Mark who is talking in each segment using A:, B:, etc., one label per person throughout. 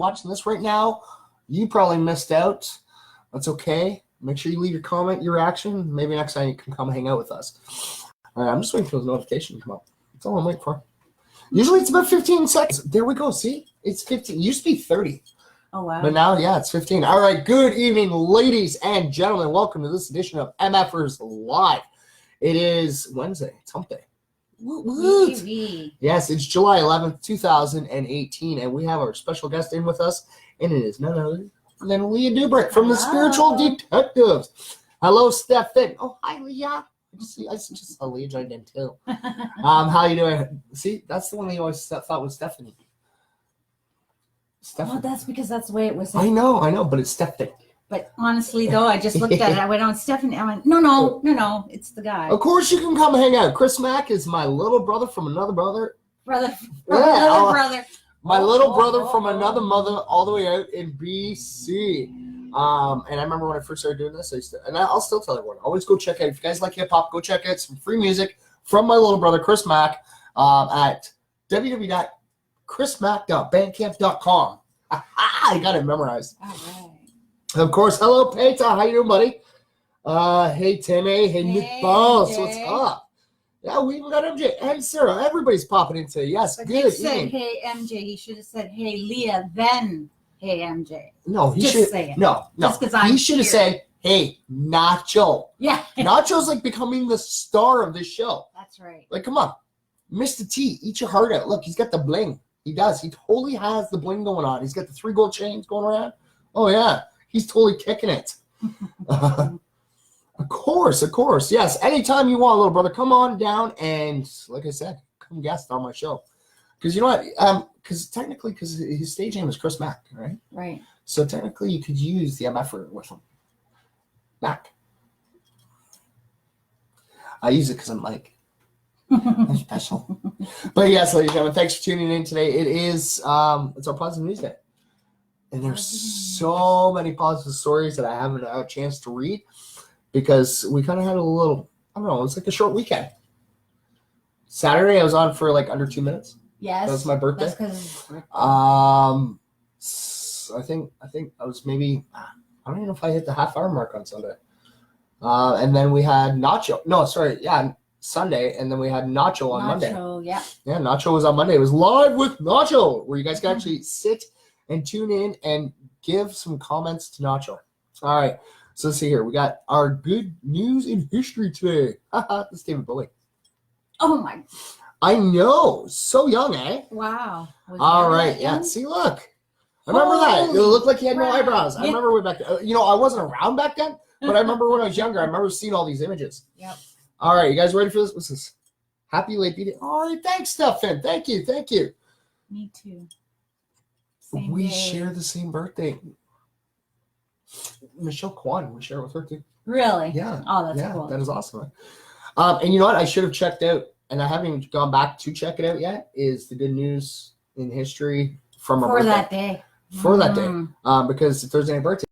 A: watching this right now, you probably missed out. That's okay. Make sure you leave your comment, your reaction. Maybe next time you can come hang out with us. All right, I'm just waiting for the notification to come up. That's all I'm waiting for. Usually it's about 15 seconds. There we go. See? It's 15. It used to be 30.
B: Oh, wow.
A: But now, yeah, it's 15. All right, good evening, ladies and gentlemen. Welcome to this edition of MFers Live. It is Wednesday. It's hump day. Woot. Yes, it's July 11th, 2018, and we have our special guest in with us, and it is none other than Leah Dubrick from the Spiritual Detectives. Hello, Stefan. Oh, hi, Leah. I just saw Leah joined in, too. How you doing? See, that's the one you always thought was Stephanie.
B: Oh, that's because that's the way it was.
A: I know, but it's Stephanie.
B: But honestly, though, I just looked at it. I went on Stephanie. I went, no, it's the guy.
A: Of course, you can come hang out. Chris Mack is my little brother from another brother.
B: Brother.
A: My little brother from another mother, all the way out in BC. And I remember when I first started doing this, I'll still tell everyone, always go check out. If you guys like hip hop, go check out some free music from my little brother, Chris Mack, at www.chrismack.bandcamp.com. I got it memorized.
B: All right.
A: Of course, hello, Peter. How you doing, buddy? Hey, Timmy. Hey, Nick Balls. What's up? Yeah, we even got MJ and Sarah. Everybody's popping into. Yes,
B: but
A: good.
B: Nick said, hey, MJ. He should have said, hey, Leah, then, hey, MJ.
A: No, he
B: should say it.
A: No. He should have said, hey, Nacho.
B: Yeah.
A: Nacho's like becoming the star of this show.
B: That's right.
A: Like, come on. Mr. T, eat your heart out. Look, he's got the bling. He does. He totally has the bling going on. He's got the 3 gold chains going around. Oh, yeah. He's totally kicking it. Of course. Yes, anytime you want, little brother, come on down and, like I said, come guest on my show. Because you know what? Because his stage name is Chris Mack, right?
B: Right.
A: So technically you could use the MFer with him. Mac. I use it because I'm like, I'm special. But yes, ladies and gentlemen, thanks for tuning in today. It is, it's our Positive News Day. And there's so many positive stories that I haven't had a chance to read because we kind of had a little, I don't know, it's like a short weekend. Saturday, I was on for like under 2 minutes.
B: Yes.
A: That was my birthday.
B: That's because
A: I think I was maybe, I don't even know if I hit the half-hour mark on Sunday. And then we had Sunday, and then we had Nacho on Monday.
B: Yeah.
A: Yeah, Nacho was on Monday. It was Live with Nacho, where you guys can actually sit and tune in and give some comments to Nacho. All right, so let's see here. We got our good news in history today. That's David Bowie.
B: Oh, my.
A: I know. So young, eh?
B: Wow.
A: All right, yeah. See, look. I remember that. It looked like he had no eyebrows. I remember way back then. I wasn't around back then, but I remember when I was younger. I remember seeing all these images.
B: Yep.
A: All right, you guys ready for this? What's this? Happy late birthday. All right, thanks, Stefan. Thank you.
B: Me too.
A: We share the same birthday. Michelle Kwan, we share with her too.
B: Really?
A: Yeah.
B: Oh, that's cool.
A: That is awesome. And you know what? I should have checked out, and I haven't even gone back to check it out yet, is the good news in history from our birthday. For that day. Because Thursday night birthday,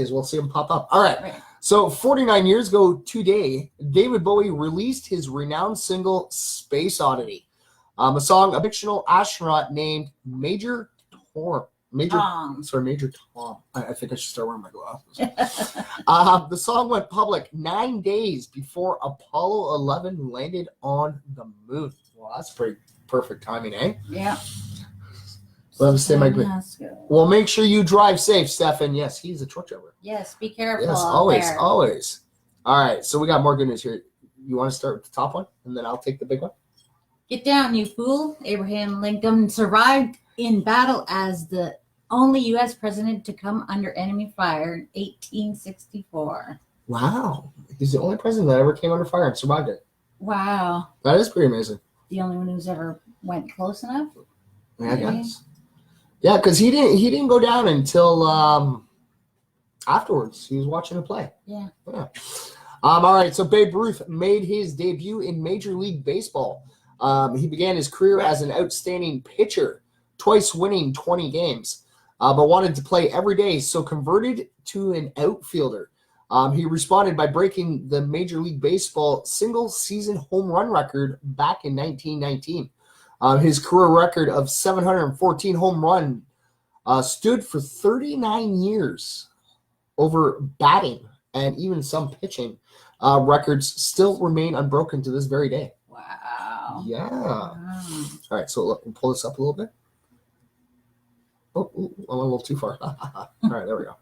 A: we'll see them pop up. All right. So 49 years ago today, David Bowie released his renowned single, Space Oddity. A song, a fictional astronaut named Major Tom. I think I should start wearing my glasses. The song went public 9 days before Apollo 11 landed on the moon. Well, that's pretty perfect timing, eh?
B: Yeah.
A: Let me say my good. Well, make sure you drive safe, Stefan. Yes, he's a truck driver.
B: Yes, be careful.
A: Yes, always. All right, so we got more good news here. You want to start with the top one, and then I'll take the big one?
B: Get down, you fool. Abraham Lincoln survived in battle as the only U.S. president to come under enemy fire in 1864.
A: Wow. He's the only president that ever came under fire and survived it.
B: Wow.
A: That is pretty amazing.
B: The only one who's ever went close enough?
A: Yeah, I guess. Yeah, because he didn't go down until afterwards. He was watching a play.
B: Yeah.
A: All right, so Babe Ruth made his debut in Major League Baseball. He began his career as an outstanding pitcher, twice winning 20 games, but wanted to play every day, so converted to an outfielder. He responded by breaking the Major League Baseball single-season home run record back in 1919. His career record of 714 home run stood for 39 years over batting and even some pitching. Records still remain unbroken to this very day.
B: Wow.
A: Yeah.
B: Wow.
A: All right, so look, we'll pull this up a little bit. Oh, I went a little too far. All right, there we go.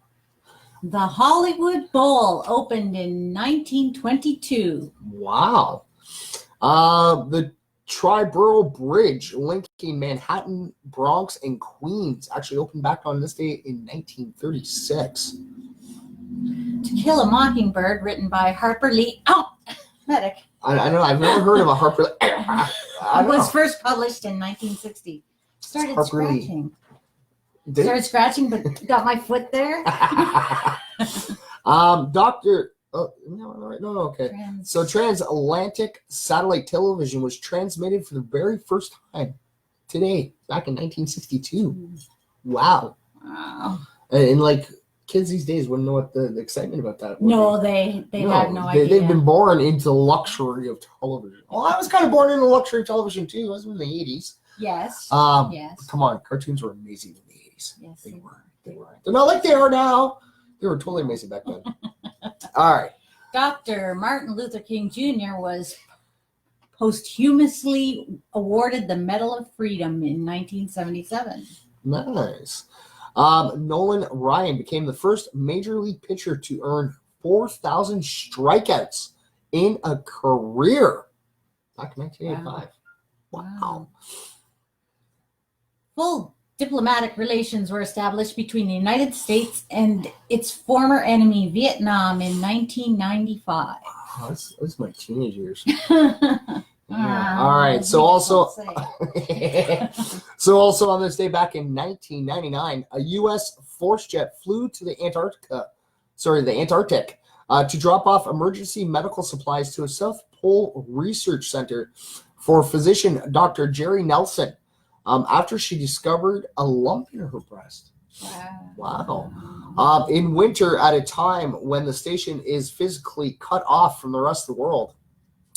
B: The Hollywood Bowl opened in 1922.
A: Wow. The Triborough Bridge linking Manhattan, Bronx, and Queens actually opened back on this day in 1936.
B: To Kill a Mockingbird, written by Harper Lee. Oh, medic.
A: I don't know. I've never heard of a Harper.
B: It was first published in 1960. Started
A: Harper Lee.
B: scratching. Started scratching, but got my foot there.
A: Doctor. Oh, no, okay. So transatlantic satellite television was transmitted for the very first time today, back in 1962. Wow.
B: Wow.
A: And like kids these days wouldn't know what the excitement about that was.
B: No, they had no idea.
A: They've been born into the luxury of television. Well, I was kind of born into luxury of television too. I was in the 80s.
B: Yes.
A: Yes. Come on, cartoons were amazing in the 80s.
B: Yes,
A: they were. They're not like they are now. They were totally amazing back then. All right.
B: Dr. Martin Luther King Jr. was posthumously awarded the Medal of Freedom in 1977.
A: Nice. Nolan Ryan became the first major league pitcher to earn 4,000 strikeouts in a career back in 1985. Wow.
B: Full diplomatic relations were established between the United States and its former enemy, Vietnam, in 1995.
A: Oh, that's my teenage years. Yeah. All right. So also on this day back in 1999, a U.S. force jet flew to the Antarctic, to drop off emergency medical supplies to a South Pole research center for physician Dr. Jerry Nelson after she discovered a lump in her breast. Wow. In winter, at a time when the station is physically cut off from the rest of the world,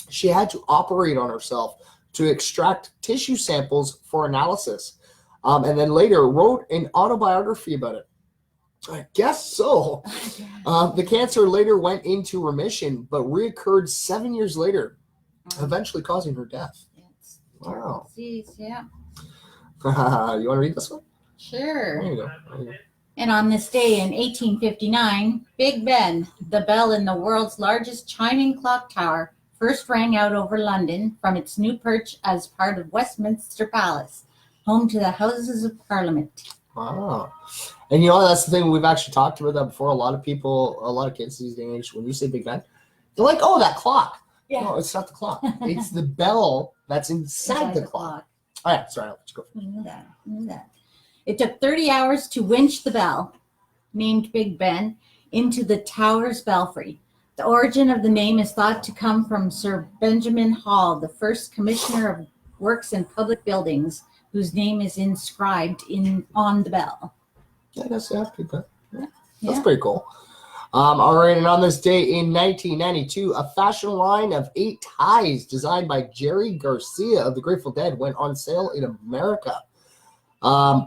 A: she had to operate on herself to extract tissue samples for analysis, and then later wrote an autobiography about it. I guess so. The cancer later went into remission, but reoccurred 7 years later, eventually causing her death. Wow.
B: Yeah.
A: You want to read this one?
B: Sure.
A: There you go.
B: And on this day in 1859, Big Ben, the bell in the world's largest chiming clock tower, first rang out over London from its new perch as part of Westminster Palace, home to the Houses of Parliament.
A: Wow. And that's the thing, we've actually talked about that before. A lot of kids these days, when you say Big Ben, they're like, oh, that clock. Yeah. No, it's not the clock. It's the bell that's inside the clock. All right, sorry, let's go.
B: I knew that. It took 30 hours to winch the bell, named Big Ben, into the tower's belfry. The origin of the name is thought to come from Sir Benjamin Hall, the first commissioner of works and public buildings, whose name is inscribed on the bell.
A: Yeah, that's pretty good. Yeah. That's pretty cool. All right, and on this day in 1992, a fashion line of 8 ties designed by Jerry Garcia of the Grateful Dead went on sale in America.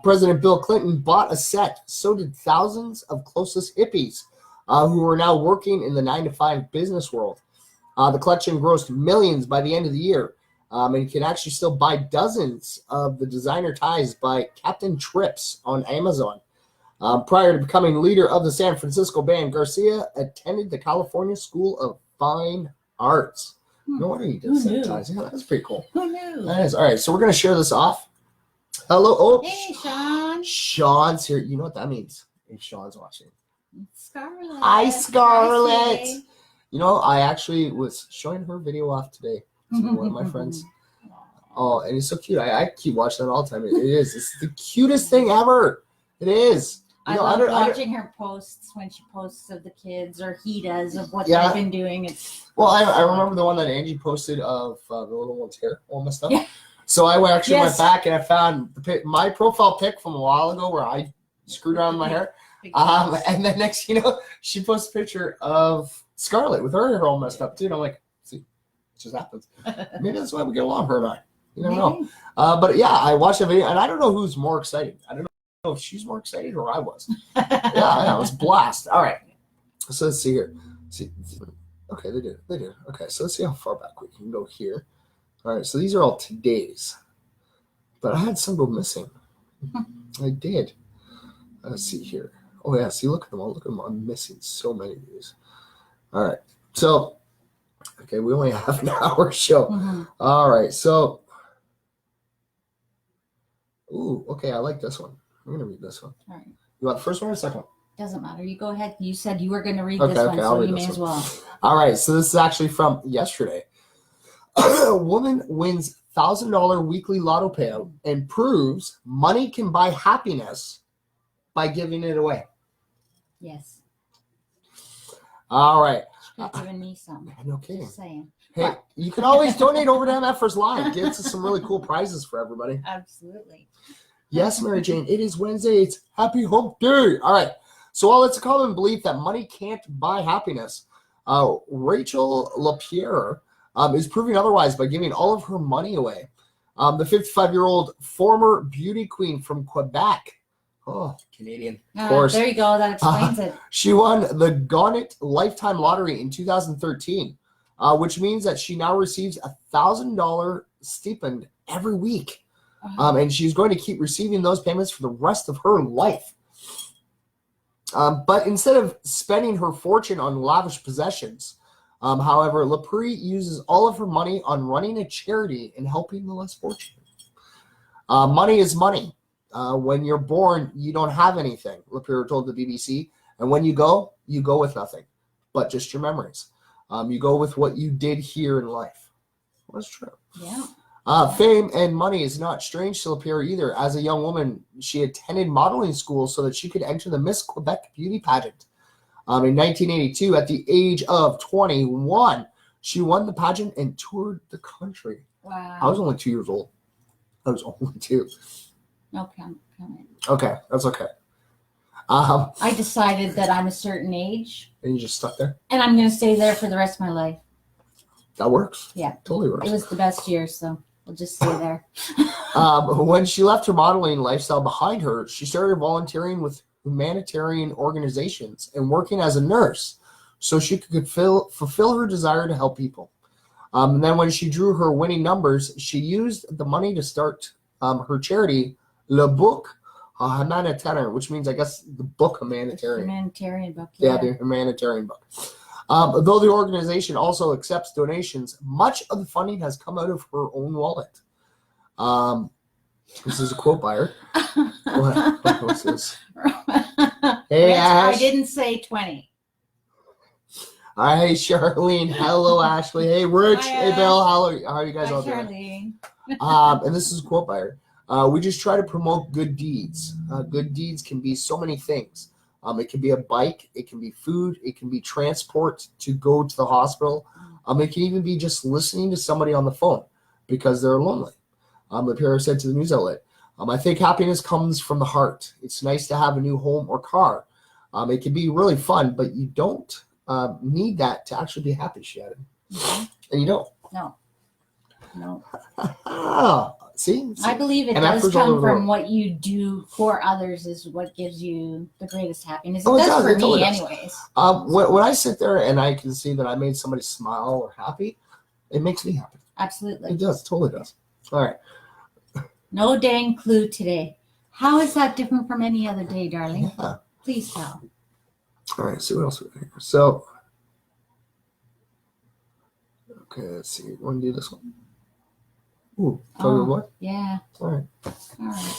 A: President Bill Clinton bought a set. So did thousands of closest hippies who are now working in the 9-to-5 business world. The collection grossed millions by the end of the year. And you can actually still buy dozens of the designer ties by Captain Trips on Amazon. Prior to becoming leader of the San Francisco band, Garcia attended the California School of Fine Arts. No wonder he did set ties. Yeah, that's pretty cool.
B: Who knew?
A: That is. All right, so we're going to share this off. Hello. Oh,
B: hey, Sean.
A: Sean's here. You know what that means if Sean's watching.
B: Scarlett.
A: Hi, Scarlett. I actually was showing her video off today to one of my friends. Oh, and it's so cute. I keep watching that all the time. It is. It's the cutest thing ever. It is.
B: I love watching her posts when she posts of the kids, or he does, of what they've been doing.
A: I remember the one that Angie posted of the little one's hair all messed up. Yeah. So I went back and I found my profile pic from a while ago where I screwed around my hair. And then next, she posted a picture of Scarlett with her hair all messed up too. And I'm like, see, it just happens. Maybe that's why we get along, her and I. You never know. But yeah, I watched the video and I don't know who's more excited. I don't know. know if she's more excited or I was. Yeah, it was a blast. All right. So let's see here. Okay, they did. Okay, so let's see how far back we can go here. All right, so these are all today's. But I had some go missing. I did. Let's see here. Oh, yeah, see, look at them all. Look at them. I'm missing so many of these. All right. So, okay, we only have an hour show. All right, so. Ooh, okay, I like this one. I'm going to read this one.
B: All right.
A: You want the first one or the second one?
B: Doesn't matter. You go ahead. You said you were going to read this one, so you may as well.
A: All right, so this is actually from yesterday. A woman wins $1,000 weekly lotto payout and proves money can buy happiness by giving it away.
B: Yes.
A: All right.
B: She's giving me some.
A: No kidding.
B: Just saying.
A: Hey, you can always donate over to MFers Live. Get some really cool prizes for everybody.
B: Absolutely.
A: Yes, Mary Jane, it is Wednesday. It's Happy Hump Day. All right. So while it's a common belief that money can't buy happiness, Rachel LaPierre is proving otherwise by giving all of her money away. The 55-year-old former beauty queen from Quebec. Oh, Canadian, of course.
B: There you go. That explains it.
A: She won the Gannett Lifetime Lottery in 2013, which means that she now receives $1,000 stipend every week. And she's going to keep receiving those payments for the rest of her life. But instead of spending her fortune on lavish possessions, however, LaPierre uses all of her money on running a charity and helping the less fortunate. Money is money. When you're born, you don't have anything, LaPierre told the BBC. And when you go with nothing, but just your memories. You go with what you did here in life. Well, that's true.
B: Yeah.
A: Fame and money is not strange to LaPierre either. As a young woman, she attended modeling school so that she could enter the Miss Quebec beauty pageant. In 1982, at the age of 21, she won the pageant and toured the country.
B: Wow.
A: I was only 2 years old. I was only 2.
B: No comment.
A: Okay, that's okay.
B: I decided that I'm a certain age.
A: And you just stuck there?
B: And I'm going to stay there for the rest of my life.
A: That works.
B: Yeah.
A: Totally works.
B: It was the best year, so we'll just stay there.
A: When she left her modeling lifestyle behind her, she started volunteering with humanitarian organizations and working as a nurse so she could fulfill her desire to help people. And then when she drew her winning numbers, she used the money to start her charity, Le Book Humanitaire, which means, I guess, the book humanitarian.
B: Humanitarian book.
A: Yeah, the humanitarian book. Though the organization also accepts donations, much of the funding has come out of her own wallet. This is a quote by her. What's this? Hey, Ash.
B: I didn't say 20.
A: Hi, Charlene. Hello, Ashley. Hey, Rich.
B: Hi,
A: hey, Bill. How are you guys all
B: Charlene.
A: doing? And this is a quote by her. We just try to promote good deeds. Good deeds can be so many things. It can be a bike. It can be food. It can be transport to go to the hospital. It can even be just listening to somebody on the phone because they're lonely. LaPierre said to the news outlet, I think happiness comes from the heart. It's nice to have a new home or car. It can be really fun, but you don't need that to actually be happy, she added. Mm-hmm. And you don't.
B: No.
A: See?
B: I believe it does come from what you do for others is what gives you the greatest happiness. It does for me anyways.
A: When I sit there and I can see that I made somebody smile or happy, it makes me happy.
B: Absolutely.
A: It does. Totally does. All right.
B: No dang clue today. How is that different from any other day, darling?
A: Yeah.
B: Please tell.
A: All right. See what else we got here. So, okay, let's see. You want to do this one? Ooh, tell you what?
B: Yeah.
A: All right.
B: All right.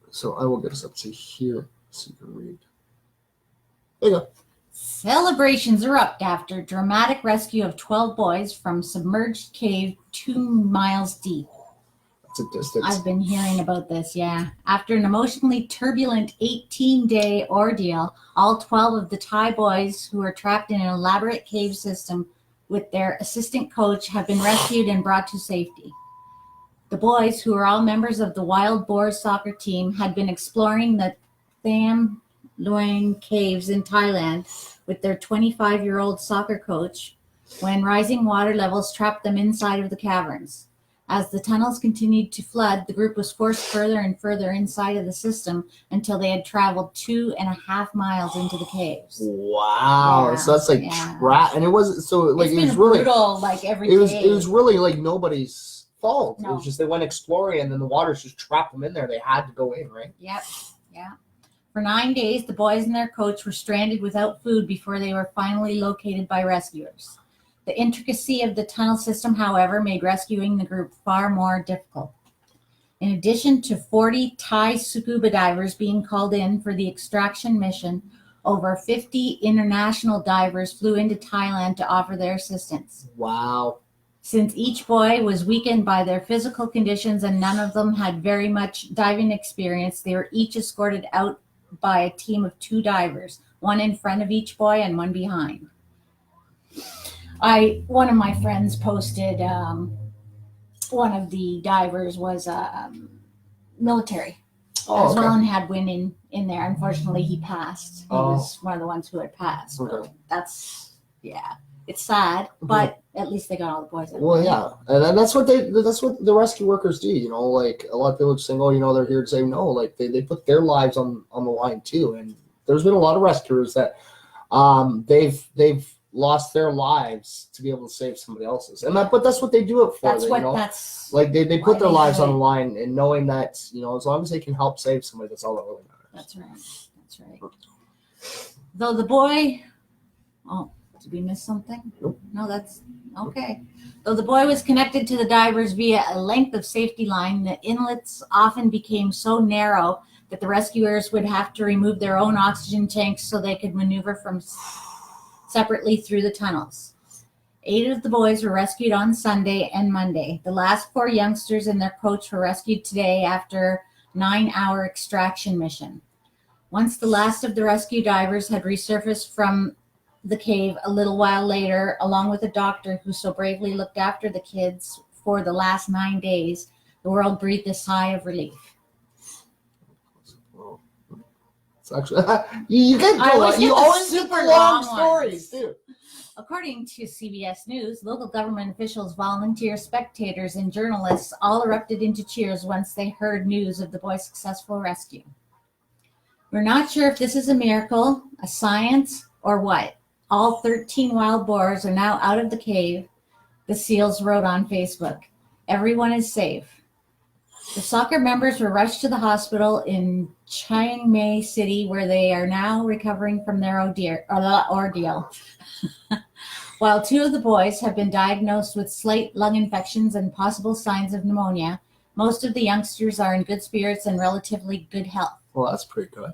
A: So I will get us up to here so you can read. There you go.
B: Celebrations erupt after dramatic rescue of 12 boys from submerged cave 2 miles deep.
A: That's a distance.
B: I've been hearing about this, yeah. After an emotionally turbulent 18-day ordeal, all 12 of the Thai boys who were trapped in an elaborate cave system with their assistant coach have been rescued and brought to safety. The boys, who are all members of the Wild Boars soccer team, had been exploring the Tham Luang caves in Thailand with their 25-year-old soccer coach when rising water levels trapped them inside of the caverns. As the tunnels continued to flood, the group was forced further and further inside of the system until they had traveled 2.5 miles into the caves.
A: Wow.
B: Yeah,
A: So that's like and it wasn't so like
B: it's
A: it
B: been
A: was really
B: brutal, like every
A: it was
B: day.
A: it was really like nobody's fault.
B: No.
A: It was just they went exploring and then the waters just trapped them in there. They had to go in, right?
B: Yep. Yeah. For 9 days, the boys and their coach were stranded without food before they were finally located by rescuers. The intricacy of the tunnel system, however, made rescuing the group far more difficult. In addition to 40 Thai scuba divers being called in for the extraction mission, over 50 international divers flew into Thailand to offer their assistance.
A: Wow.
B: Since each boy was weakened by their physical conditions and none of them had very much diving experience, they were each escorted out by a team of 2 divers, one in front of each boy and one behind. One of my friends posted one of the divers was military as well and had women in there. Unfortunately, he passed. He was one of the ones who had passed.
A: Okay.
B: So that's it's sad, but at least they got all the boys out.
A: Well, yeah, and that's what the rescue workers do. You know, like a lot of people just saying, "Oh, you know, they're here to save." No, like they put their lives on the line too. And there's been a lot of rescuers that they've lost their lives to be able to save somebody else's, but that's what they do it for. That's like they put their lives on the line, and knowing that as long as they can help save somebody, that's all that really matters.
B: That's right. Though the boy, did we miss something?
A: Nope.
B: No, that's okay. Though the boy was connected to the divers via a length of safety line, the inlets often became so narrow that the rescuers would have to remove their own oxygen tanks so they could maneuver from separately through the tunnels. 8 of the boys were rescued on Sunday and Monday. The last 4 youngsters and their coach were rescued today after a 9-hour extraction mission. Once the last of the rescue divers had resurfaced from the cave a little while later, along with a doctor who so bravely looked after the kids for the last 9 days, the world breathed a sigh of relief.
A: It's actually you always get the long stories too.
B: According to CBS News, local government officials, volunteers, spectators, and journalists all erupted into cheers once they heard news of the boys' successful rescue. We're not sure if this is a miracle, a science, or what. All 13 wild boars are now out of the cave, the SEALs wrote on Facebook. Everyone is safe. The soccer members were rushed to the hospital in Chiang Mai City, where they are now recovering from their ordeal. While 2 of the boys have been diagnosed with slight lung infections and possible signs of pneumonia, most of the youngsters are in good spirits and relatively good health.
A: Well, that's pretty good.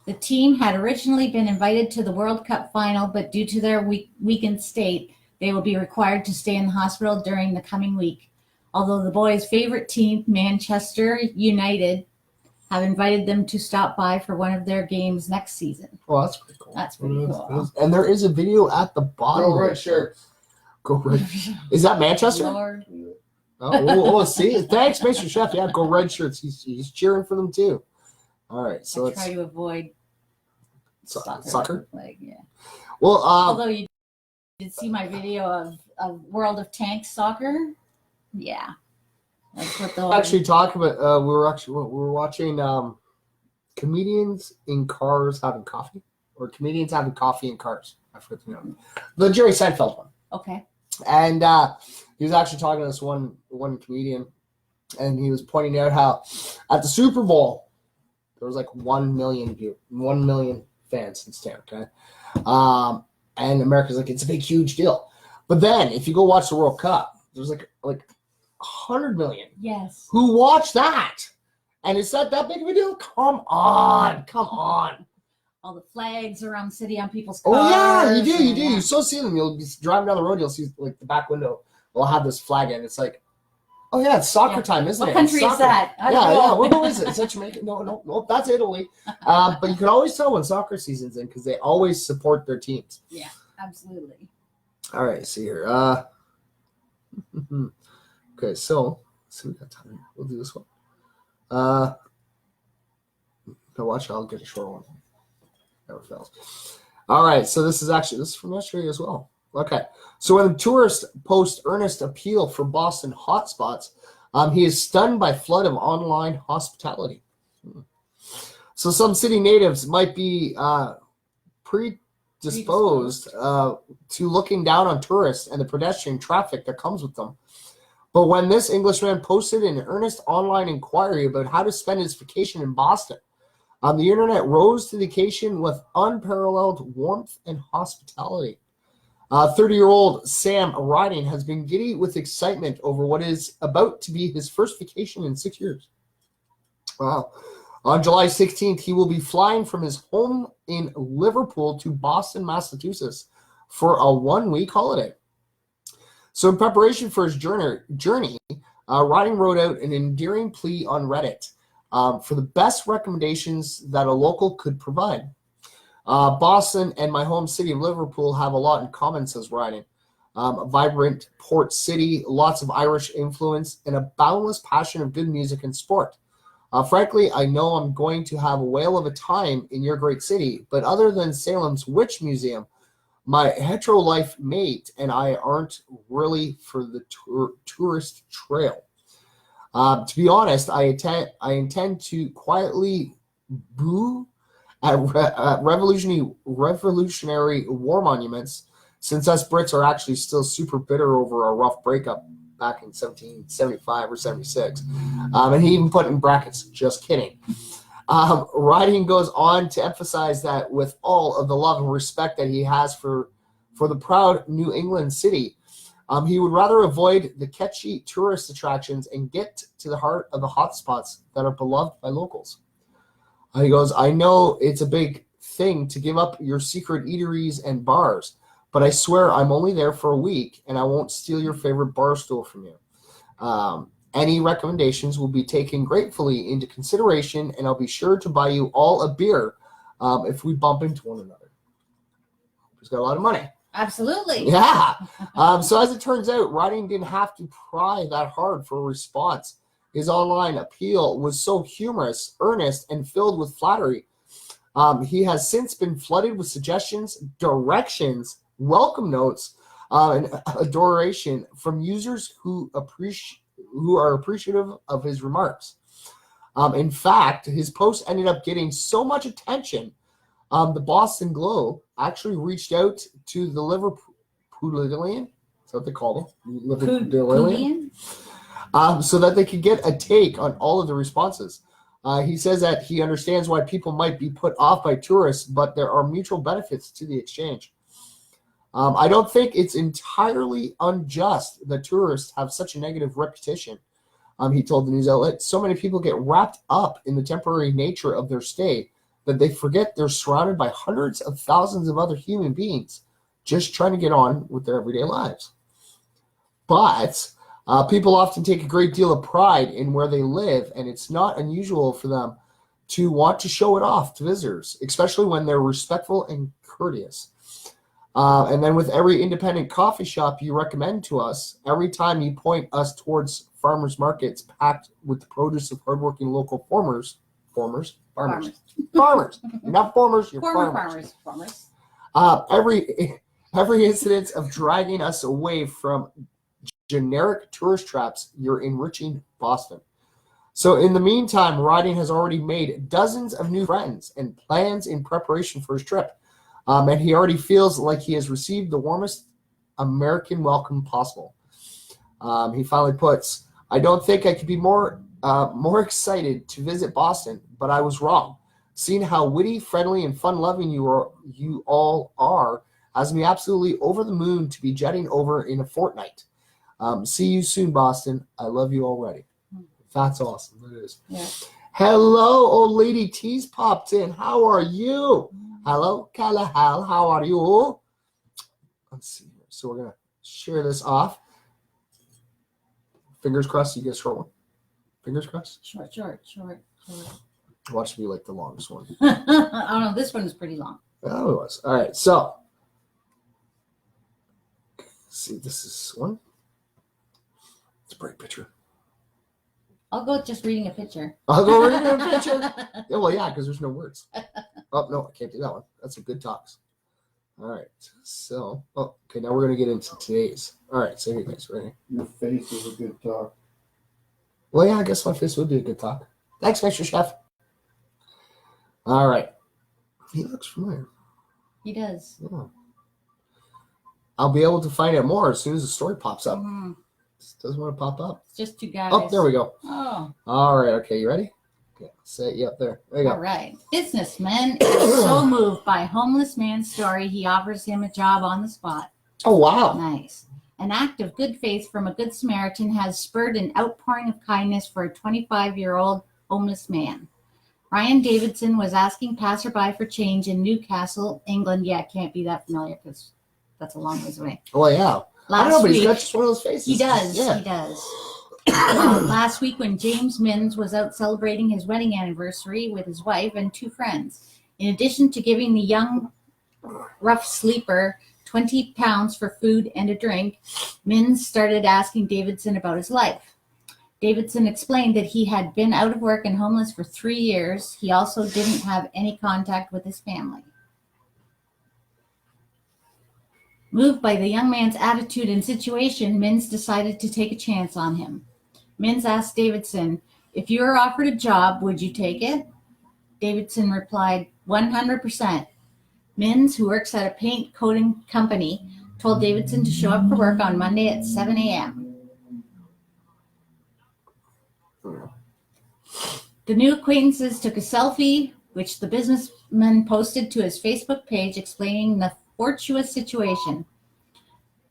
B: The team had originally been invited to the World Cup final, but due to their weakened state, they will be required to stay in the hospital during the coming week. Although the boys' favorite team, Manchester United, have invited them to stop by for one of their games next season.
A: Well, that's pretty cool.
B: That's pretty cool.
A: And there is a video at the bottom.
C: Go red shirt.
A: Go red. Is that Manchester?
B: Lord.
A: See, thanks, Mr. Chef. Yeah, go red shirts. He's cheering for them too. All right, so let's
B: try to avoid
A: soccer.
B: Like, yeah.
A: Well,
B: although you did see my video of World of Tanks soccer, yeah, that's what the
A: actually talk about. We were watching comedians in cars having coffee, or comedians having coffee in cars. I forget the name. The Jerry Seinfeld one.
B: Okay.
A: And he was actually talking to this one comedian, and he was pointing out how at the Super Bowl there was like 1 million fans in stand, okay? And America's like, it's a big, huge deal. But then if you go watch the World Cup, there's like 100 million.
B: Yes.
A: Who watch that? And it's not that big of a deal? Come on.
B: All the flags around the city on people's cars.
A: Oh yeah, you do. Yeah. You still see them. You'll be driving down the road, you'll see like the back window will have this flag in. It's like, oh yeah, it's soccer time, isn't it?
B: What country is that?
A: Yeah. Where is it? Is that Jamaica? No, that's Italy. But you can always tell when soccer season's in because they always support their teams.
B: Yeah, absolutely.
A: All right, see here. Okay, so let's see, we got time. We'll do this one. Now watch, I'll get a short one. Never fails. All right, so this is from yesterday as well. Okay. So when tourists post earnest appeal for Boston hotspots, he is stunned by flood of online hospitality. So some city natives might be predisposed to looking down on tourists and the pedestrian traffic that comes with them. But when this Englishman posted an earnest online inquiry about how to spend his vacation in Boston, the internet rose to the occasion with unparalleled warmth and hospitality. 30-year-old Sam Riding has been giddy with excitement over what is about to be his first vacation in 6 years. Wow. On July 16th, he will be flying from his home in Liverpool to Boston, Massachusetts for a 1-week holiday. So in preparation for his journey, Riding wrote out an endearing plea on Reddit for the best recommendations that a local could provide. Boston and my home city of Liverpool have a lot in common, says Riding. A vibrant port city, lots of Irish influence, and a boundless passion of good music and sport. Frankly, I know I'm going to have a whale of a time in your great city, but other than Salem's Witch Museum, my hetero life mate and I aren't really for the tourist trail. To be honest, I intend to quietly boo at revolutionary war monuments, since us Brits are actually still super bitter over a rough breakup back in 1775 or 76. And he even put in brackets, just kidding. Riding goes on to emphasize that with all of the love and respect that he has for the proud New England city, he would rather avoid the catchy tourist attractions and get to the heart of the hotspots that are beloved by locals. He goes, I know it's a big thing to give up your secret eateries and bars, but I swear I'm only there for a week and I won't steal your favorite bar stool from you. Any recommendations will be taken gratefully into consideration, and I'll be sure to buy you all a beer if we bump into one another. He's got a lot of money.
B: Absolutely.
A: Yeah. So as it turns out, Riding didn't have to pry that hard for a response. His online appeal was so humorous, earnest, and filled with flattery. He has since been flooded with suggestions, directions, welcome notes, and adoration from users who are appreciative of his remarks. In fact, his post ended up getting so much attention, the Boston Globe actually reached out to the Liverpoolian, that's what they call them, Liverpoolian, so that they could get a take on all of the responses. He says that he understands why people might be put off by tourists, but there are mutual benefits to the exchange. I don't think it's entirely unjust that tourists have such a negative reputation, he told the news outlet. So many people get wrapped up in the temporary nature of their stay that they forget they're surrounded by hundreds of thousands of other human beings just trying to get on with their everyday lives. But people often take a great deal of pride in where they live, and it's not unusual for them to want to show it off to visitors, especially when they're respectful and courteous. And then with every independent coffee shop you recommend to us, every time you point us towards farmers markets packed with the produce of hardworking local farmers, not farmers, you're farmers. Every incident of dragging us away from generic tourist traps, you're enriching Boston. So in the meantime, Riding has already made dozens of new friends and plans in preparation for his trip. And he already feels like he has received the warmest American welcome possible. He finally puts, I don't think I could be more excited to visit Boston, but I was wrong. Seeing how witty, friendly, and fun-loving you all are has me absolutely over the moon to be jetting over in a fortnight. See you soon, Boston. I love you already. That's awesome. It is. Yeah. Hello, old lady T's popped in. How are you? Hello, Kalahal. How are you? Let's see here. So we're going to share this off. Fingers crossed you get a short one. Fingers crossed?
B: Short.
A: Watch me like the longest one.
B: I don't know. This one is pretty long.
A: Oh, it was. All right. So, let's see. This is one. It's a great picture.
B: I'll go with just reading a picture.
A: I'll go reading a picture? Yeah, well, yeah, because there's no words. Oh, no, I can't do that one. That's a good talks. All right. So, okay, now we're going to get into today's. All right, so here you guys ready?
C: Your face is a good talk.
A: Well, yeah, I guess my face would be a good talk. Thanks, Mr. Chef. All right. He looks familiar.
B: He does.
A: Oh. I'll be able to find out more as soon as the story pops up.
B: Mm-hmm.
A: It doesn't want to pop up.
B: It's just two guys.
A: Oh, there we go.
B: Oh.
A: All right. Okay, you ready? Okay, set you up there. There you go.
B: All right. Businessman is so moved by homeless man's story, he offers him a job on the spot.
A: Oh, wow.
B: Nice. An act of good faith from a good Samaritan has spurred an outpouring of kindness for a 25-year-old homeless man. Ryan Davidson was asking passerby for change in Newcastle, England. Yeah, can't be that familiar because that's a long ways away.
A: Oh, yeah. I don't know, but he's got just one of those faces.
B: He does.
A: Yeah.
B: He does. Last week when James Minns was out celebrating his wedding anniversary with his wife and two friends, in addition to giving the young rough sleeper 20 pounds for food and a drink, Minns started asking Davidson about his life. Davidson explained that he had been out of work and homeless for 3 years. He also didn't have any contact with his family. Moved by the young man's attitude and situation, Minns decided to take a chance on him. Minns asked Davidson, "If you were offered a job, would you take it?" Davidson replied, 100%. Minns, who works at a paint coating company, told Davidson to show up for work on Monday at 7 a.m. The new acquaintances took a selfie, which the businessman posted to his Facebook page explaining the fortuitous situation.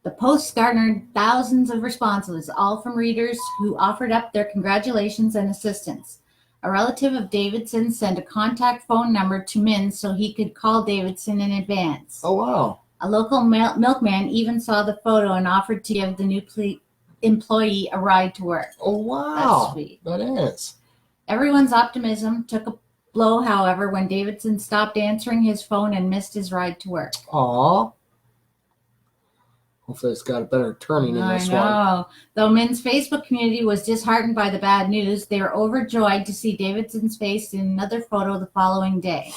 B: The post garnered thousands of responses, all from readers who offered up their congratulations and assistance. A relative of Davidson sent a contact phone number to Minns so he could call Davidson in advance.
A: Oh, wow.
B: A local milkman even saw the photo and offered to give the new employee a ride to work.
A: Oh, wow.
B: That's sweet.
A: That is.
B: Everyone's optimism took a blow, however, when Davidson stopped answering his phone and missed his ride to work.
A: Aw. Hopefully it's got a better turning in this one.
B: I know. Though Min's Facebook community was disheartened by the bad news, they were overjoyed to see Davidson's face in another photo the following day.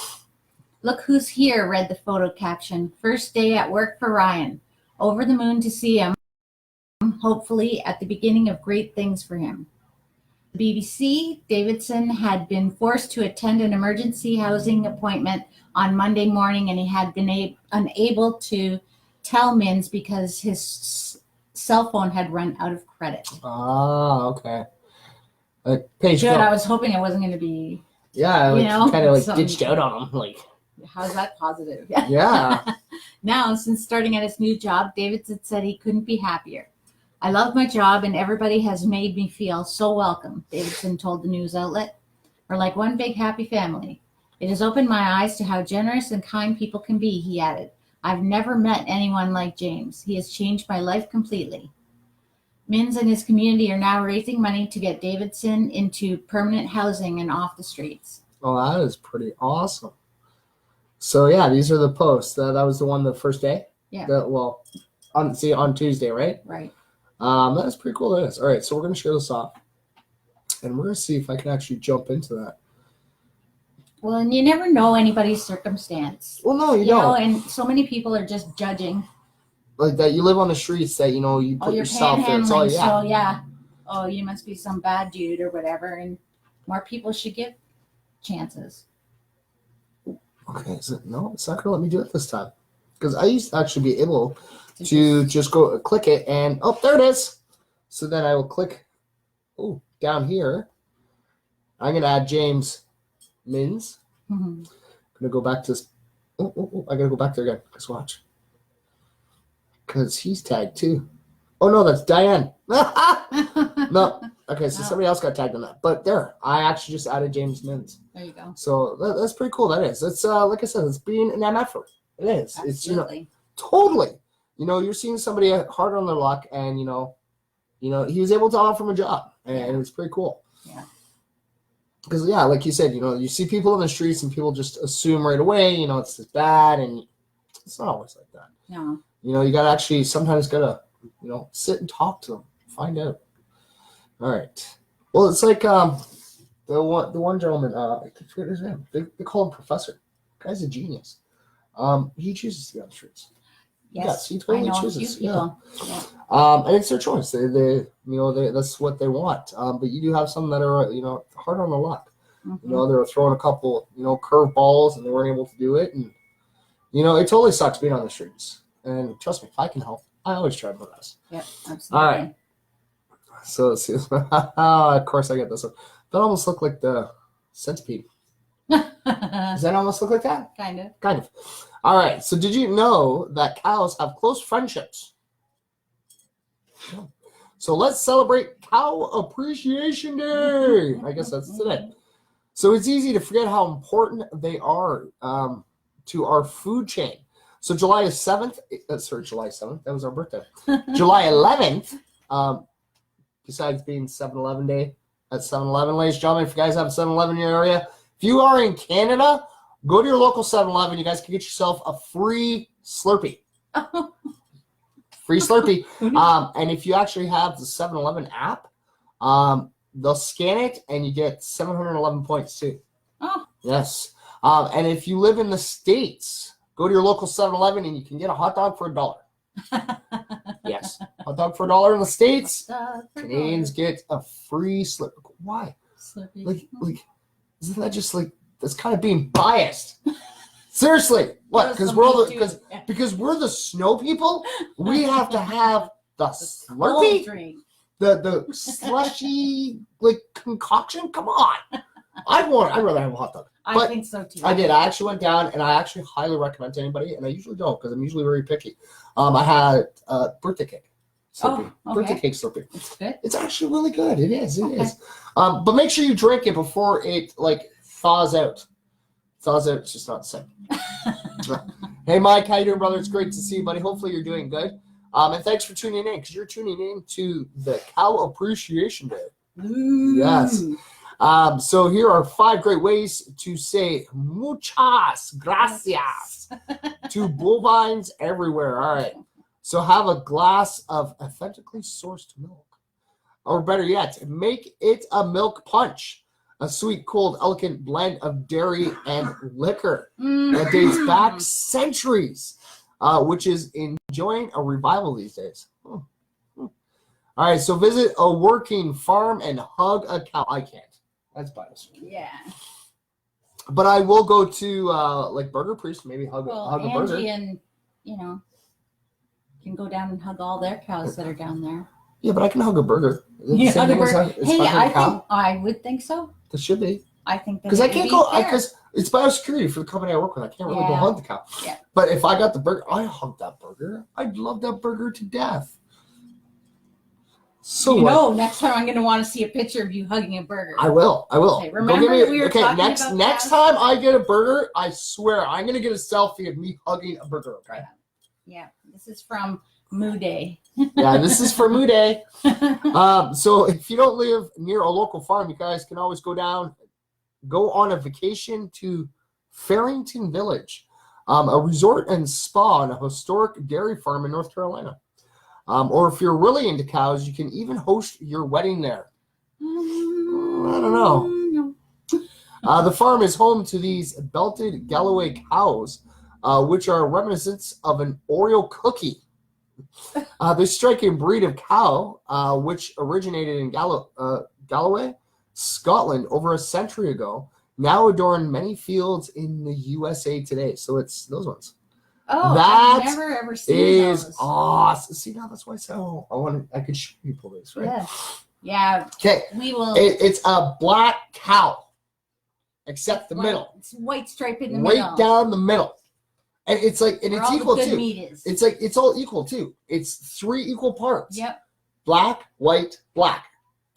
B: "Look who's here," read the photo caption. "First day at work for Ryan. Over the moon to see him, hopefully at the beginning of great things for him." The BBC, Davidson had been forced to attend an emergency housing appointment on Monday morning, and he had been unable to tell Minns because his cell phone had run out of credit.
A: Ah, okay. Page
B: Good.
A: go.
B: I was hoping it wasn't going to be.
A: Yeah, like, kind of like
B: something-
A: ditched out on him. Like,
B: how's that positive?
A: yeah.
B: Now, since starting at his new job, Davidson said he couldn't be happier. "I love my job and everybody has made me feel so welcome," Davidson told the news outlet. "We're like one big happy family. It has opened my eyes to how generous and kind people can be," he added. "I've never met anyone like James. He has changed my life completely." Minns and his community are now raising money to get Davidson into permanent housing and off the streets.
A: Oh, that is pretty awesome. So, yeah, these are the posts. That was the one the first day?
B: Yeah.
A: On Tuesday, right?
B: Right.
A: That's pretty cool. That is. All right, so we're going to share this off. And we're going to see if I can actually jump into that.
B: Well, and you never know anybody's circumstance.
A: Well, no, you
B: know,
A: don't.
B: and so many people are just judging.
A: Like that, you live on the streets that, you put
B: You're
A: yourself there. It's all,
B: panhandling, so yeah. Oh, you must be some bad dude or whatever. And more people should give chances.
A: Okay, no, it's not going to let me do it this time. Because I used to actually be able to just go click it and, oh, there it is. So then I will click down here. I'm going to add James Minns.
B: Mm-hmm.
A: I'm going to go back to this. I got to go back there again. Just watch. Because he's tagged too. Oh, no, that's Diane. No. Okay, so somebody else got tagged on that. But there, I actually just added James Minns.
B: There you go.
A: So that's pretty cool. That is. That's like I said, it's being an MFer. It is.
B: Absolutely.
A: It's totally. You're seeing somebody hard on their luck, and he was able to offer him a job, and it was pretty cool.
B: Yeah.
A: Because like you said, you see people in the streets, and people just assume right away, it's just bad, and it's not always like that.
B: No.
A: You gotta actually sometimes sit and talk to them, find out. All right. Well, it's like the one gentleman. I forget his name. They call him Professor. Guy's a genius. he chooses to be on the streets.
B: Yes,
A: he totally
B: I know
A: chooses.
B: a few people. Yeah.
A: And it's their choice. That's what they want. But you do have some that are, hard on the luck.
B: Mm-hmm.
A: They're throwing a couple, curve balls and they weren't able to do it. And, it totally sucks being on the streets. And trust me, if I can help, I always try my best.
B: Yep, absolutely.
A: All right. So let's see. Of course I get this one. That almost looked like the centipede. Does that almost look like that?
B: Kind of.
A: Kind of. All right. So did you know that cows have close friendships? So let's celebrate Cow Appreciation Day. I guess that's today. So it's easy to forget how important they are to our food chain. So July 7th, that was our birthday. July 11th, besides being 7-Eleven Day, at 7-Eleven, ladies and gentlemen, if you guys have a 7-Eleven in your area, if you are in Canada, go to your local 7-Eleven. You guys can get yourself a free Slurpee. Free Slurpee. And if you actually have the 7-Eleven app, they'll scan it and you get 711 points too.
B: Oh.
A: Yes. And if you live in the States, go to your local 7-Eleven and you can get a hot dog for $1. Yes. Hot dog for $1 in the States. Canadians get a free Slurpee. Why?
B: Slurpee.
A: Like, isn't that just like, that's kind of being biased? Seriously. What? Because we're the snow people? We have to have the Slurpee? The slushy concoction? Come on. I'd rather have a hot dog.
B: I think so too.
A: I did. I actually went down and I actually highly recommend to anybody, and I usually don't because I'm usually very picky. I had birthday cake Slurpee.
B: Oh, okay.
A: Birthday cake Slurpee.
B: It's good.
A: It's actually really good. It is. But make sure you drink it before it thaws out. Thaws out, it's just not the same. Hey Mike, how you doing, brother? It's great to see you, buddy. Hopefully you're doing good. And thanks for tuning in because you're tuning in to the Cow Appreciation Day.
B: Ooh.
A: Yes. So here are 5 great ways to say muchas gracias to bovines everywhere. All right. So have a glass of authentically sourced milk. Or better yet, make it a milk punch. A sweet, cold, elegant blend of dairy and liquor that dates back centuries, which is enjoying a revival these days. All right, so visit a working farm and hug a cow. I can't. That's biased.
B: Yeah.
A: But I will go to Burger Priest, maybe hug a burger.
B: Angie and can go down and hug all their cows that are down there.
A: Yeah, but I can hug a burger.
B: Hey, I would think so.
A: It should be.
B: I think
A: because I can't go because it's biosecurity for the company I work with. I can't really go hug the cow.
B: Yeah.
A: But if I got the burger, I hug that burger. I'd love that burger to death. So
B: next time I'm going to want to see a picture of you hugging a burger.
A: I will.
B: Okay, remember we were talking
A: next time I get a burger, I swear I'm going to get a selfie of me hugging a burger. Okay.
B: Yeah. This is from Moo Day.
A: Yeah, this is for Moo Day. So if you don't live near a local farm, you guys can always go on a vacation to Farrington Village, a resort and spa on a historic dairy farm in North Carolina. Or if you're really into cows, you can even host your wedding there. I don't know. The farm is home to these belted Galloway cows, which are reminiscents of an Oreo cookie. This striking breed of cow, which originated in Galloway, Scotland, over a century ago, now adorn many fields in the USA today. So it's those ones.
B: Oh, I've never ever seen those.
A: Awesome. See, now that's why I said, I could show people this, right?
B: Yeah.
A: Okay.
B: We will.
A: It's a black cow, except the middle.
B: It's white stripe in the middle.
A: Right down the middle. And it's it's equal too.
B: Meat is.
A: It's all equal too. It's 3 equal parts.
B: Yep.
A: Black, white, black.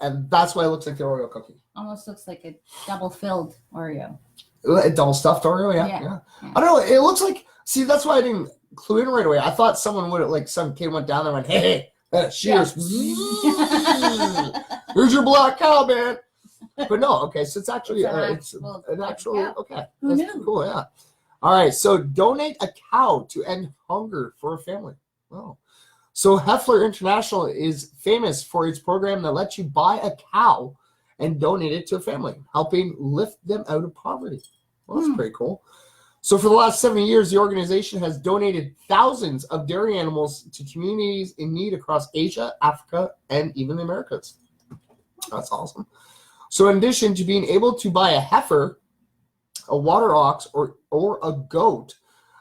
A: And that's why it looks like the Oreo cookie.
B: Almost looks like a double-filled Oreo.
A: A double-stuffed Oreo, yeah. I don't know. It looks like, see, that's why I didn't clue in right away. I thought someone would have, some kid went down there and went, hey, cheers. Here's your black cow, man. But no, okay, so it's actually, it's an actual, okay. That's cool, yeah. All right, so donate a cow to end hunger for a family. Oh. So Heffler International is famous for its program that lets you buy a cow and donate it to a family, helping lift them out of poverty. Well, that's pretty cool. So for the last 7 years, the organization has donated thousands of dairy animals to communities in need across Asia, Africa, and even the Americas. That's awesome. So in addition to being able to buy a heifer, a water ox, or a goat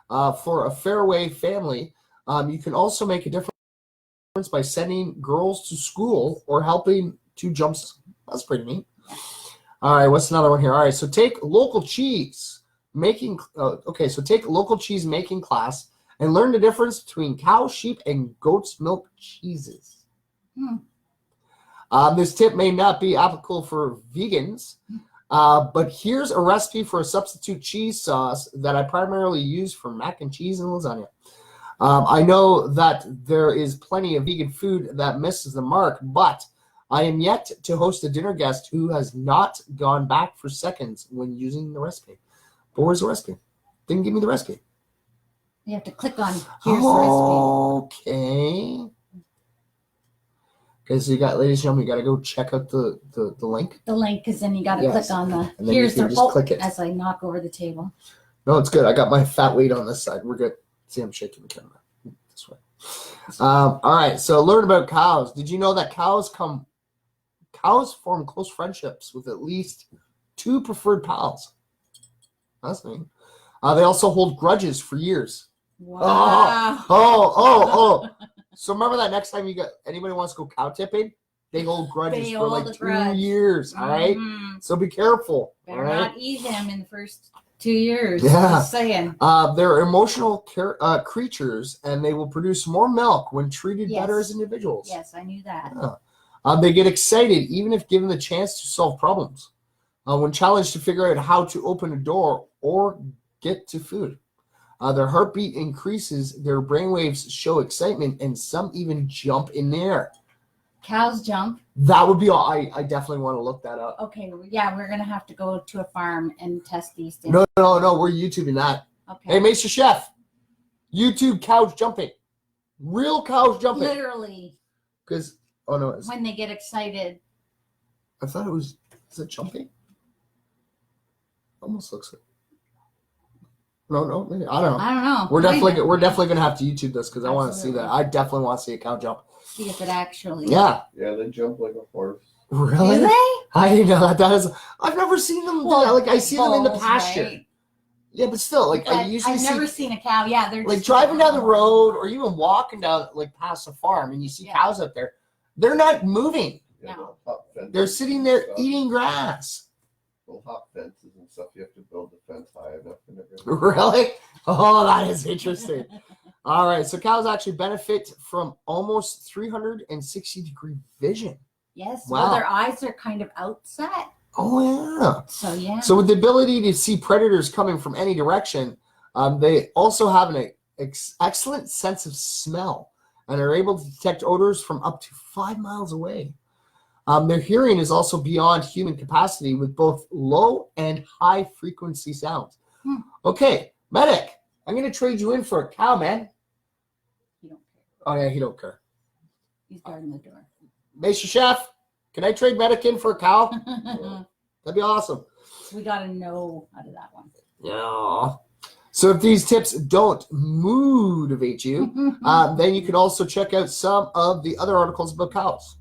A: for a Fairway family, you can also make a difference by sending girls to school or helping to jump. That's pretty neat. All right, what's another one here? All right, so take local cheese making. So take local cheese making class and learn the difference between cow, sheep, and goat's milk cheeses. This tip may not be applicable for vegans, but here's a recipe for a substitute cheese sauce that I primarily use for mac and cheese and lasagna. I know that there is plenty of vegan food that misses the mark, but I am yet to host a dinner guest who has not gone back for seconds when using the recipe. But where's the recipe? Didn't give me the recipe.
B: You have to click on here's the recipe.
A: Okay. Okay, so you got, ladies and gentlemen, you got to go check out the link.
B: The link is then you got to click on the
A: here's the click it
B: as I knock over the table.
A: No, it's good. I got my fat weight on this side. We're good. See, I'm shaking the camera this way. All right, so learn about cows. Did you know that cows form close friendships with at least 2 preferred pals? That's neat. They also hold grudges for years.
B: Wow.
A: Oh. So remember that next time anybody wants to go cow tipping, they hold grudges for like 2 years. All right. So be careful.
B: Better not eat him in the first 2 years.
A: Yeah.
B: Just saying.
A: They're emotional creatures, and they will produce more milk when treated better as individuals.
B: Yes, I knew that.
A: Yeah. They get excited even if given the chance to solve problems. When challenged to figure out how to open a door or get to food. Their heartbeat increases, their brainwaves show excitement, and some even jump in the air.
B: Cows jump?
A: That would be all. I definitely want to look that up.
B: Okay, yeah, we're going to have to go to a farm and test these things.
A: No, we're YouTubing that.
B: Okay.
A: Hey, Master Chef, YouTube cows jumping. Real cows jumping.
B: Literally.
A: Because, it's
B: when they get excited.
A: I thought it was, is it jumping? Almost looks like. No, maybe. I don't know. We're definitely going to have to YouTube this because I want to see that. I definitely want to see a cow jump.
B: See if it actually.
A: Yeah.
C: Yeah, they jump like a horse.
A: Really?
B: Do they?
A: I didn't know that. That is. I've never seen them do that. Like I see them in the pasture.
B: Right?
A: Yeah, but still, like
B: But
A: I usually
B: I've never seen a cow. Yeah, they're
A: like
B: just
A: driving down the road or even walking down like past a farm and you see cows out there. They're not moving.
C: Yeah,
B: No.
A: They're sitting there eating grass.
C: Little hop fences and stuff. You have to build the fence high enough and everything.
A: Really? Oh, that is interesting. All right, so cows actually benefit from almost 360-degree vision.
B: Yes.
A: Wow.
B: Well, their eyes are kind of outset.
A: Oh, yeah.
B: So, yeah.
A: So with the ability to see predators coming from any direction, they also have an excellent sense of smell and are able to detect odors from up to 5 miles away. Their hearing is also beyond human capacity with both low and high frequency sounds. Okay, Medic, I'm going to trade you in for a cow, man.
B: He don't care.
A: Oh, yeah, he don't care.
B: He's guarding the door.
A: Mr. Chef, can I trade Medic in for a cow? That'd be awesome.
B: We got a no out of that one.
A: Yeah. So if these tips don't motivate you, then you can also check out some of the other articles about cows.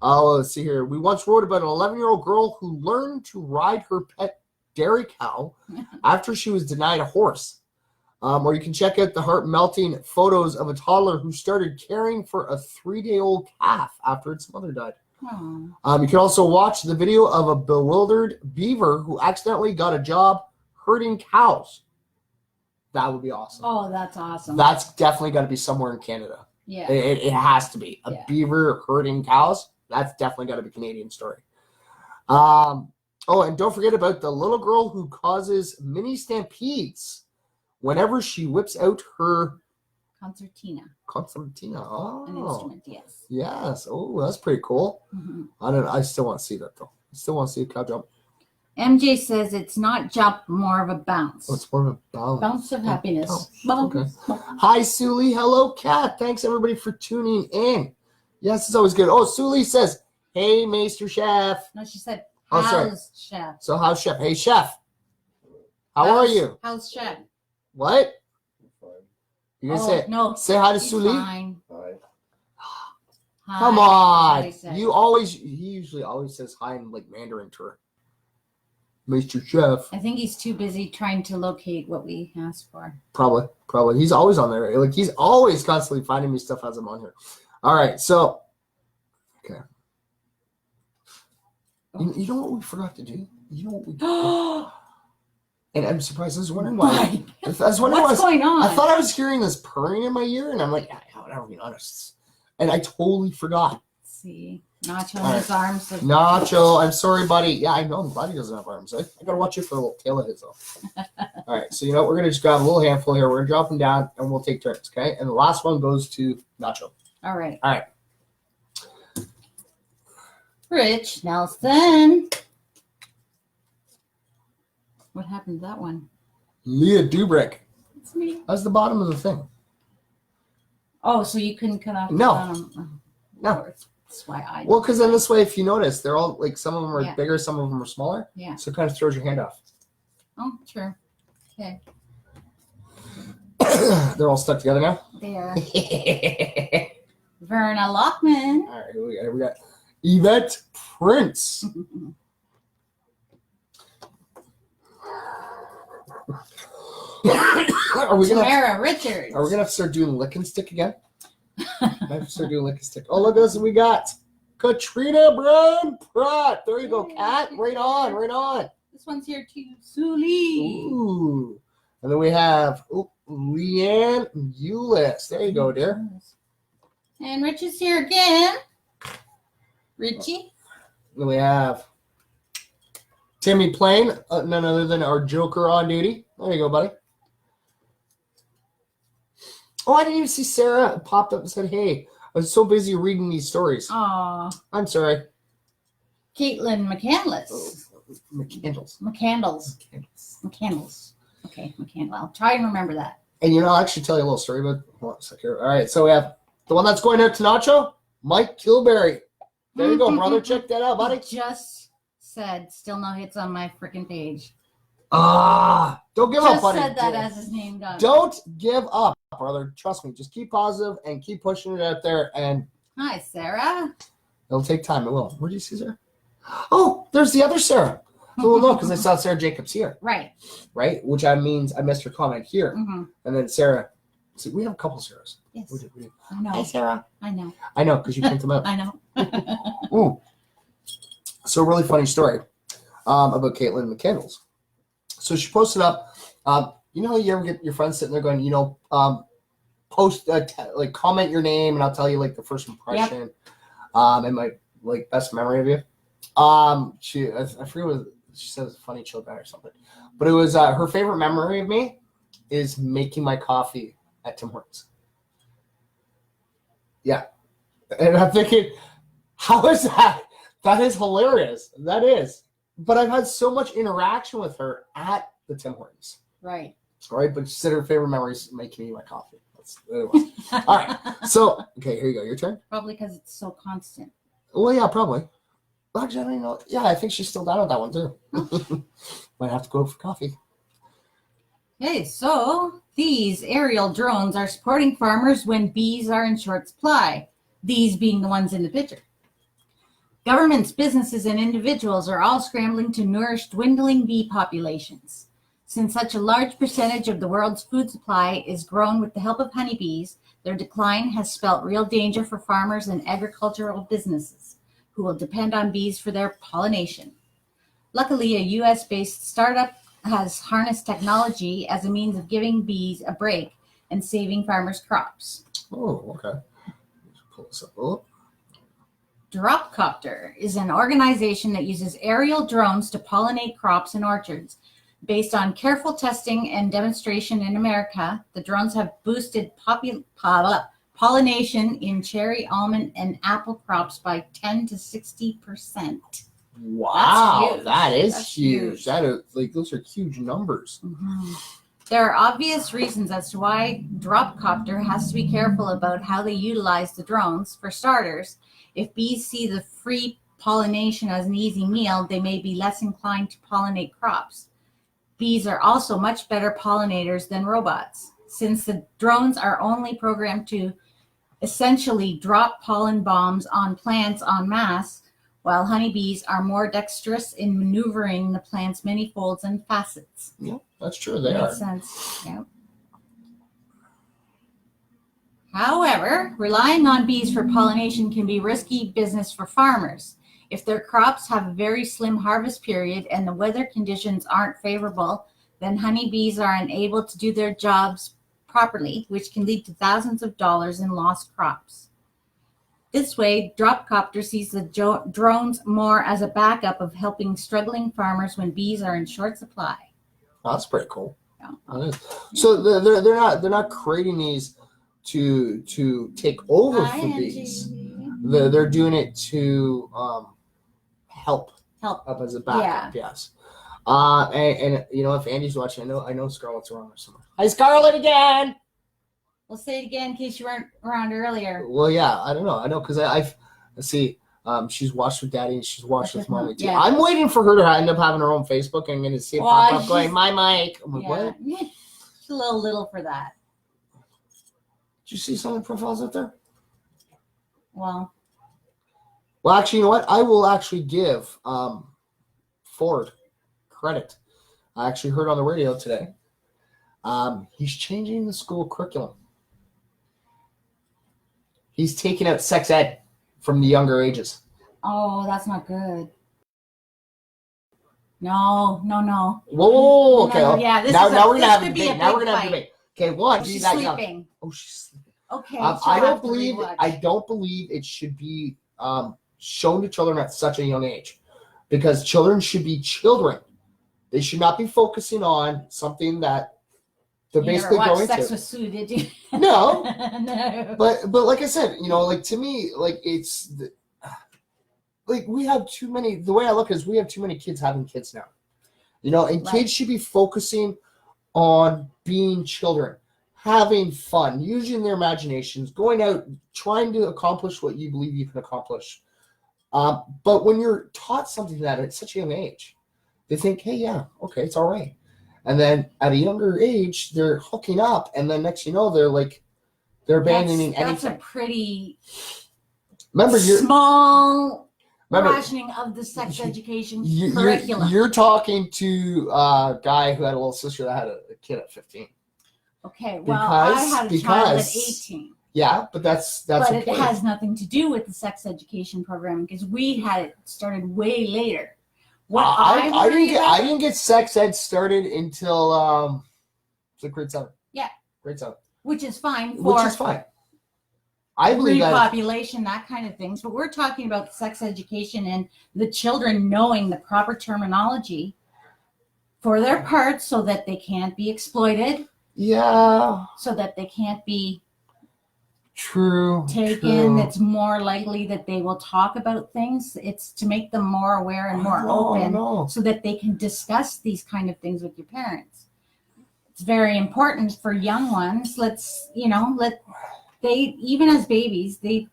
A: Let's see here. We once wrote about an 11-year-old girl who learned to ride her pet dairy cow after she was denied a horse. Or you can check out the heart-melting photos of a toddler who started caring for a 3-day-old calf after its mother died. You can also watch the video of a bewildered beaver who accidentally got a job herding cows. That would be awesome.
B: Oh, that's awesome.
A: That's definitely got to be somewhere in Canada.
B: Yeah.
A: It has to be. A beaver herding cows. That's definitely got to be a Canadian story. And don't forget about the little girl who causes mini stampedes whenever she whips out her
B: Concertina.
A: Oh.
B: An instrument, yes.
A: Yes. Oh, that's pretty cool. I still want to see that though. I still want to see a cow jump.
B: MJ says it's not jump, more of a bounce.
A: Oh, it's more of a bounce.
B: Bounce of happiness.
A: Okay. Hi, Suli. Hello, Kat. Thanks everybody for tuning in. Yes, it's always good. Oh, Suli says, hey, Master Chef.
B: No, she said,
A: Oh, sorry.
B: how's Chef?
A: So how's Chef? Hey, Chef. How are you?
B: How's Chef?
A: What?
C: Fine.
A: You gonna
B: no.
A: say hi to
B: He's
A: Suli?
B: fine.
C: Hi.
B: Hi.
A: Come
B: That's
A: on.
B: what he said.
A: He usually always says hi in like Mandarin to her. Mr. Chef.
B: I think he's too busy trying to locate what we asked for.
A: Probably. He's always on there. Like he's always constantly finding me stuff as I'm on here. All right, so okay. You know what we forgot to do? You know what we did? And I'm surprised. I was wondering why.
B: What's going on?
A: I thought I was hearing this purring in my ear, and I'm like, I'll be honest. And I totally forgot.
B: Let's see. Nacho in his arms.
A: Nacho, I'm sorry, buddy. Yeah, I know. I'm glad he doesn't have arms. I gotta watch it for a little tail of his, though. All right, so you know what? We're gonna just grab a little handful here. We're gonna drop them down, and we'll take turns, okay? And the last one goes to Nacho.
B: All right.
A: All right.
B: Rich Nelson. What happened to that one?
A: Leah Dubrick.
B: It's me.
A: That's the bottom of the thing.
B: Oh, so you couldn't cut off the
A: No.
B: bottom?
A: No.
B: That's why I.
A: Well, because then this way, if you notice, they're all like some of them are
B: Yeah.
A: bigger, some of them are smaller.
B: Yeah.
A: So it kind of throws your hand off.
B: Oh, sure. Okay.
A: They're all stuck together now.
B: There. Verna Lockman.
A: All right, here we got Yvette Prince.
B: Tamara Richards.
A: Are we gonna have to start doing lick and stick again? I have to start doing lick and stick. Oh, look at this. We got Katrina Brown Pratt. There you go, Kat. Right on.
B: This one's here too. Suli.
A: Ooh. And then we have Leanne Eulis. There you go, dear.
B: And Rich is here again. Richie.
A: Then we have Timmy Plain, none other than our Joker on duty. There you go, buddy. Oh, I didn't even see Sarah popped up and said, hey, I was so busy reading these stories.
B: Aw.
A: I'm sorry.
B: Caitlin McCandless.
A: McCandles.
B: McCandles. Okay, McCandless. I'll try and remember that.
A: And I'll actually tell you a little story, but hold on a second here. All right, so we have the one that's going out to Nacho, Mike Kilberry. There you go, brother. Check that out, buddy.
B: He just said, still no hits on my freaking page.
A: Don't give up, buddy.
B: Just said that as his name does.
A: Don't give up, brother. Trust me. Just keep positive and keep pushing it out there. And
B: hi, Sarah.
A: it'll take time. It will. Where do you see Sarah? Oh, there's the other Sarah. Well, no, because I saw Sarah Jacobs here.
B: Right.
A: Which means I missed her comment here.
B: Mm-hmm.
A: And then Sarah. See, we have a couple Sarahs.
B: Yes.
A: We do.
B: I know.
A: Hi, Sarah.
B: I know.
A: I know, because you picked them out.
B: I know.
A: Ooh. So a really funny story about Caitlin McCandles. So she posted up, you know how you ever get your friends sitting there going, post, comment your name and I'll tell you like the first impression. Yep. And my like best memory of you. I forget what she says, funny chill guy or something. But it was her favorite memory of me is making my coffee at Tim Hortons. Yeah. And I'm thinking, how is that? That is hilarious. That is. But I've had so much interaction with her at the Tim Hortons.
B: Right.
A: Right? But she said her favorite memory is making me my coffee. That's what it was. All right. So, okay, here you go. Your turn.
B: Probably because it's so constant.
A: Well, yeah, probably. Actually, I don't know. Yeah, I think she's still down with that one, too. Might have to go for coffee.
B: Okay, so these aerial drones are supporting farmers when bees are in short supply, these being the ones in the picture. Governments, businesses, and individuals are all scrambling to nourish dwindling bee populations. Since such a large percentage of the world's food supply is grown with the help of honeybees, their decline has spelt real danger for farmers and agricultural businesses, who will depend on bees for their pollination. Luckily, a U.S.-based startup has harnessed technology as a means of giving bees a break and saving farmers' crops.
A: Oh, okay. Pull this up. Oh.
B: Dropcopter is an organization that uses aerial drones to pollinate crops and orchards. Based on careful testing and demonstration in America, the drones have boosted pollination in cherry, almond, and apple crops by 10 to 60%.
A: Wow, That's huge. That is those are huge numbers.
B: Mm-hmm. There are obvious reasons as to why Dropcopter has to be careful about how they utilize the drones. For starters, if bees see the free pollination as an easy meal, they may be less inclined to pollinate crops. Bees are also much better pollinators than robots, since the drones are only programmed to essentially drop pollen bombs on plants en masse, while honeybees are more dexterous in maneuvering the plant's many folds and facets.
A: Yeah, that's true. They
B: Makes
A: are.
B: sense. Yep. However, relying on bees for pollination can be risky business for farmers. If their crops have a very slim harvest period and the weather conditions aren't favorable, then honeybees are unable to do their jobs properly, which can lead to thousands of dollars in lost crops. This way, Dropcopter sees the drones more as a backup of helping struggling farmers when bees are in short supply.
A: Oh, that's pretty cool.
B: Yeah.
A: So they're not creating these to take over for bees. They're doing it to help up as a backup.
B: Yeah.
A: Yes. And you know, if Andy's watching, I know Scarlett's around there somewhere. Hi, Scarlett again.
B: We'll say it again in case you weren't around earlier.
A: Well, yeah, I don't know, because I see. She's watched with Daddy and she's watched with Mommy too.
B: Yeah.
A: I'm waiting for her to end up having her own Facebook. I'm going to see it pop up going, my mic. I'm like, what?
B: She's a little for that.
A: Did you see some of the profiles up there?
B: Well,
A: actually, you know what? I will actually give Ford credit. I actually heard on the radio today. He's changing the school curriculum. He's taking out sex ed from the younger ages.
B: Oh, that's not good. No.
A: Whoa, okay.
B: No, yeah,
A: now we're gonna have a
B: could be
A: debate.
B: a
A: Now we're
B: big
A: gonna have a
B: fight.
A: debate. Okay, one.
B: She's
A: that
B: sleeping.
A: Young. Oh, she's sleeping.
B: Okay.
A: I don't believe it should be shown to children at such a young age, because children should be children. They should not be focusing on something that they're basically going into.
B: Sex with Sue, did you?
A: No.
B: No.
A: But like I said, you know, like to me, like it's like we have too many. The way I look is we have too many kids having kids now. You know, and kids should be focusing on being children, having fun, using their imaginations, going out, trying to accomplish what you believe you can accomplish. But when you're taught something that at such a young age, they think, hey, yeah, okay, it's all right. And then at a younger age, they're hooking up, and then next you know, they're abandoning anything.
B: That's a pretty
A: small
B: rationing of the sex education curriculum.
A: You're talking to a guy who had a little sister that had a kid at 15.
B: Okay, well, I had a child at 18.
A: Yeah, but that's
B: but it has nothing to do with the sex education program, because we had it started way later.
A: I didn't get sex ed started until grade 7.
B: Yeah,
A: grade 7,
B: which is fine.
A: I believe
B: repopulation, that kind of things. But we're talking about sex education and the children knowing the proper terminology for their parts, so that they can't be exploited.
A: Yeah.
B: So that they can't be
A: taken.
B: True. It's more likely that they will talk about things. It's to make them more aware and more open, so that they can discuss these kind of things with your parents. It's very important for young ones. Even as babies, they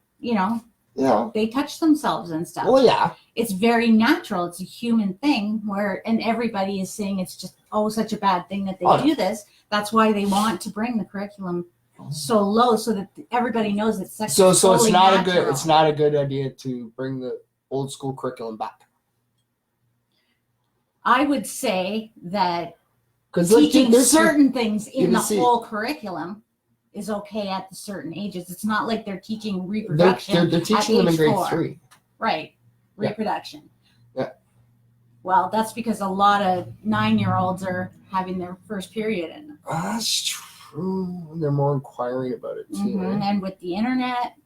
B: touch themselves and stuff.
A: Well, yeah.
B: It's very natural. It's a human thing and everybody is saying it's just, such a bad thing that they do this. That's why they want to bring the curriculum so low, so that everybody knows that sex is
A: so
B: totally natural.
A: It's not a good idea to bring the old school curriculum back.
B: I would say that
A: teaching
B: certain things in the whole curriculum is okay at the certain ages. It's not like they're teaching reproduction.
A: They're teaching them in grade
B: 4.
A: 3.
B: Right. Reproduction.
A: Yeah.
B: Well, that's because a lot of 9-year-olds are having their first period in them.
A: That's true. They're more inquiring about it too.
B: Mm-hmm. And with the internet,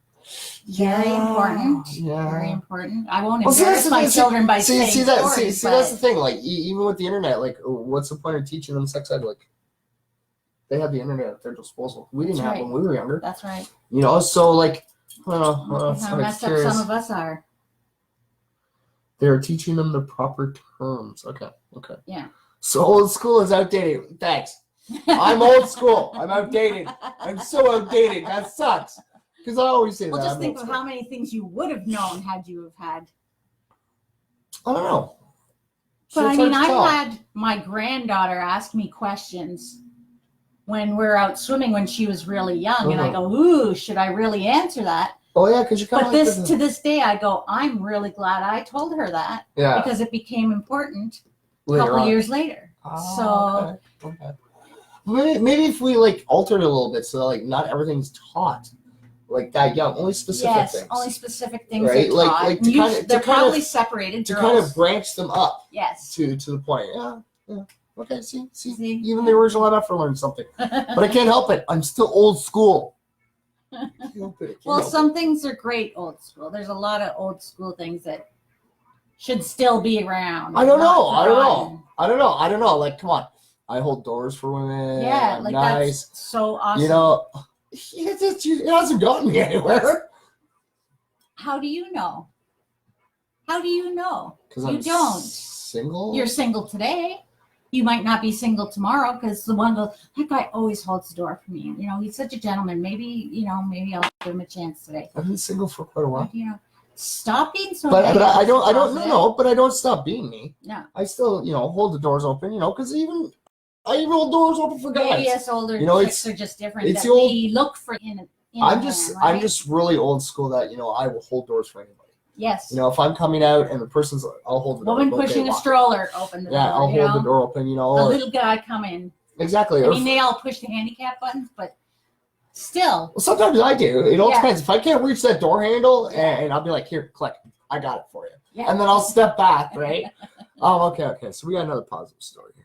B: very important.
A: Yeah.
B: Very important. I won't embarrass my children by saying stories.
A: See, that's the thing. Like, even with the internet, like, what's the point of teaching them sex ed? Like, they have the internet at their disposal. We didn't have when we were younger.
B: That's right.
A: You know, so like, how
B: messed up some of us are.
A: They're teaching them the proper terms. Okay.
B: Yeah.
A: So old school is outdated. Thanks. I'm old school. I'm outdated. I'm so outdated. That sucks. Because I always say that.
B: Just think of how many things you would have known had you have had.
A: I don't know.
B: But I
A: it's
B: mean,
A: hard to
B: I
A: tell.
B: had my granddaughter ask me questions when we're out swimming when she was really young, and I go, "Ooh, should I really answer that?"
A: Oh yeah, because you kind
B: But
A: of
B: to this day, I go, "I'm really glad I told her that because it became important a couple years later."
A: Oh, okay. Maybe if we like altered it a little bit so that, like not everything's taught like that young, only specific things.
B: Only specific things
A: right?
B: are taught.
A: Like
B: they're probably separated.
A: To
B: girls.
A: kind of branch them up.
B: Yes.
A: To the point. Yeah. Okay. See. Even the original MF learned something, but I can't help it. I'm still old school.
B: Well, some things are great old school. There's a lot of old school things that should still be around.
A: I don't know. Like, come on. I hold doors for women.
B: Yeah,
A: I'm
B: like
A: nice.
B: that's so awesome.
A: You know, it hasn't gotten me anywhere.
B: How do you know? How do you know?
A: Because
B: you don't.
A: Single?
B: You're single today. You might not be single tomorrow because the one goes, that guy always holds the door for me. You know, he's such a gentleman. Maybe I'll give him a chance today.
A: I've been single for quite a while.
B: You know, stop being so.
A: But I don't stop being me.
B: No.
A: I still, hold the doors open, because I even hold doors open for guys.
B: Maybe us older chicks are just different.
A: It's
B: we look for
A: I'm just really old school that, I will hold doors for anybody.
B: Yes.
A: If I'm coming out and the person's, I'll hold the door.
B: Woman pushing a stroller, open the door.
A: Yeah, I'll hold the door open,
B: A little guy come in.
A: Exactly.
B: I mean, they all push the handicap buttons, but still.
A: Well, sometimes I do. It all depends. If I can't reach that door handle, and I'll be like, here, click. I got it for you. Yeah. And then I'll step back, right? Okay. So we got another positive story here.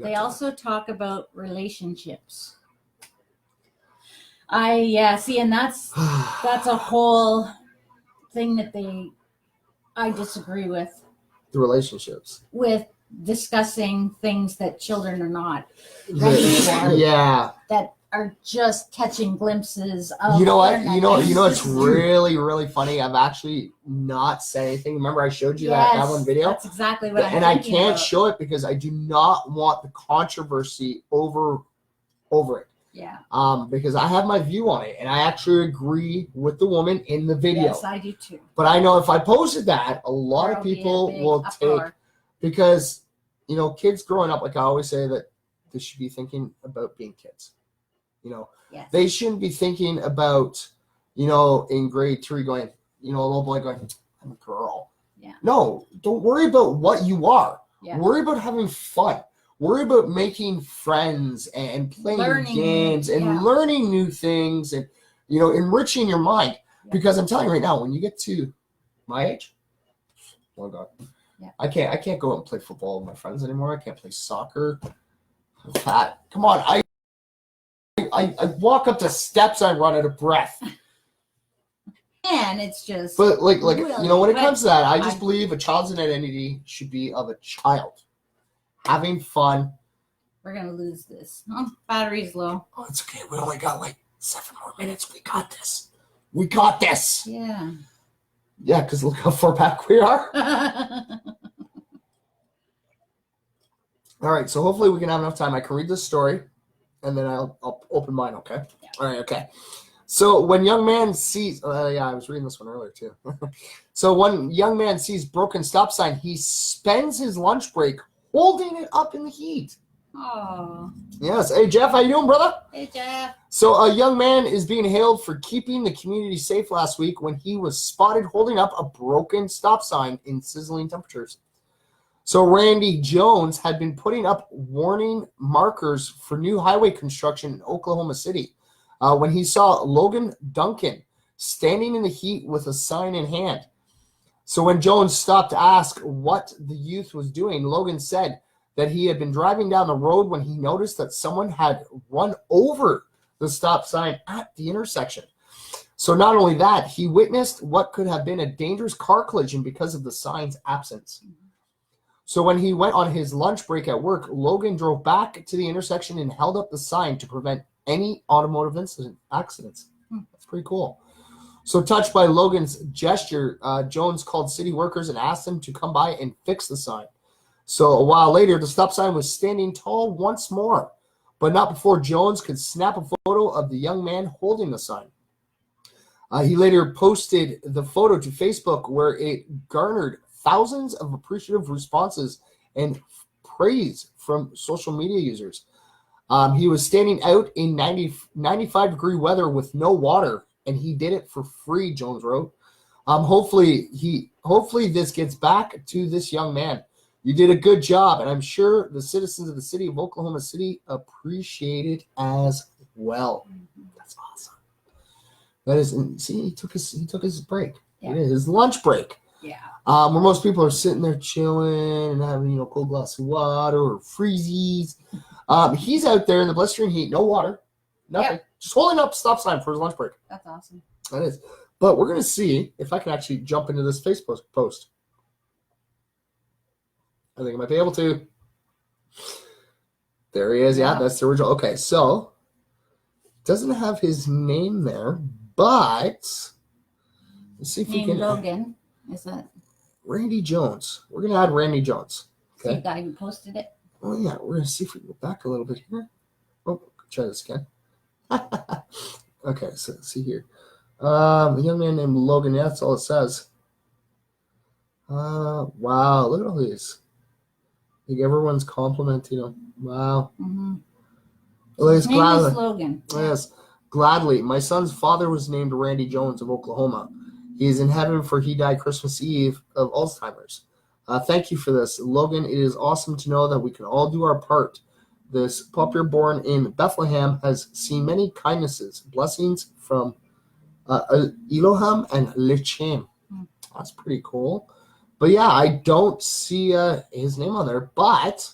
B: They also talk about relationships. See, and that's a whole thing that I disagree with.
A: The relationships.
B: With discussing things that children are not ready for.
A: Yeah.
B: That are just catching glimpses of.
A: You know what? It's really, really funny. I've actually not said anything. Remember, I showed you that one video.
B: That's exactly what I'm
A: and I can't show it because I do not want the controversy over it.
B: Yeah.
A: Because I have my view on it, and I actually agree with the woman in the video.
B: Yes, I do too.
A: But I know if I posted that, a lot of people will take, because kids growing up, like I always say, that they should be thinking about being kids.
B: Yes.
A: They shouldn't be thinking about, in grade 3 going, a little boy going, I'm a girl.
B: Yeah.
A: No, don't worry about what you are.
B: Yeah.
A: Worry about having fun. Worry about making friends and playing games and learning new things and, enriching your mind. Yeah. Because I'm telling you right now, when you get to my age, oh God, I can't go out and play football with my friends anymore. I can't play soccer. I'm fat. Come on, I walk up the steps, I run out of breath.
B: And it's just.
A: But like when it comes to that, I just believe a child's identity should be of a child. Having fun.
B: We're going to lose this. Oh, battery's low.
A: Oh, it's okay. We only got like 7 more minutes. We got this. We got this.
B: Yeah.
A: Yeah, because look how far back we are. All right, so hopefully we can have enough time. I can read this story, and then I'll open mine, okay? Yeah. All right, okay. So when young man sees, I was reading this one earlier too. So when young man sees broken stop sign, he spends his lunch break holding it up in the heat.
B: Oh.
A: Yes. Hey, Jeff, how you doing, brother?
B: Hey, Jeff.
A: So a young man is being hailed for keeping the community safe last week when he was spotted holding up a broken stop sign in sizzling temperatures. So Randy Jones had been putting up warning markers for new highway construction in Oklahoma City when he saw Logan Duncan standing in the heat with a sign in hand. So when Jones stopped to ask what the youth was doing, Logan said that he had been driving down the road when he noticed that someone had run over the stop sign at the intersection. So not only that, he witnessed what could have been a dangerous car collision because of the sign's absence. So when he went on his lunch break at work, Logan drove back to the intersection and held up the sign to prevent any automotive accidents. That's pretty cool. So touched by Logan's gesture, Jones called city workers and asked them to come by and fix the sign. So a while later, the stop sign was standing tall once more, but not before Jones could snap a photo of the young man holding the sign. He later posted the photo to Facebook where it garnered thousands of appreciative responses and praise from social media users. He was standing out in 95-degree weather with no water, and he did it for free, Jones wrote. Hopefully this gets back to this young man. You did a good job, and I'm sure the citizens of the city of Oklahoma City appreciate it as well. That's awesome. That is, see, he took his break.
B: Yeah.
A: His lunch break.
B: Yeah.
A: Where most people are sitting there chilling and having, a cold glass of water or freezies. He's out there in the blistering heat, no water, nothing,
B: Yep.
A: just holding up stop sign for his lunch break.
B: That's awesome.
A: That is. But we're going to see if I can actually jump into this Facebook post. I think I might be able to. There he is. Yeah, that's the original. Okay, so doesn't have his name there, but let's see if we can.
B: Logan. Is that
A: Randy Jones. We're going to add Randy Jones. Okay.
B: the guy who posted it?
A: Oh, yeah. We're going to see if we can go back a little bit here. Oh, try this again. Okay, so let's see here. A young man named Logan. Yeah, that's all it says. Wow, look at all these. Like everyone's complimenting him. Wow.
B: Mm-hmm.
A: His
B: name is Logan.
A: Yes, gladly. My son's father was named Randy Jones of Oklahoma. He is in heaven, for he died Christmas Eve of Alzheimer's. Thank you for this, Logan. It is awesome to know that we can all do our part. This puppy born in Bethlehem has seen many kindnesses, blessings from Elohim and Lechem. That's pretty cool. But yeah, I don't see his name on there. But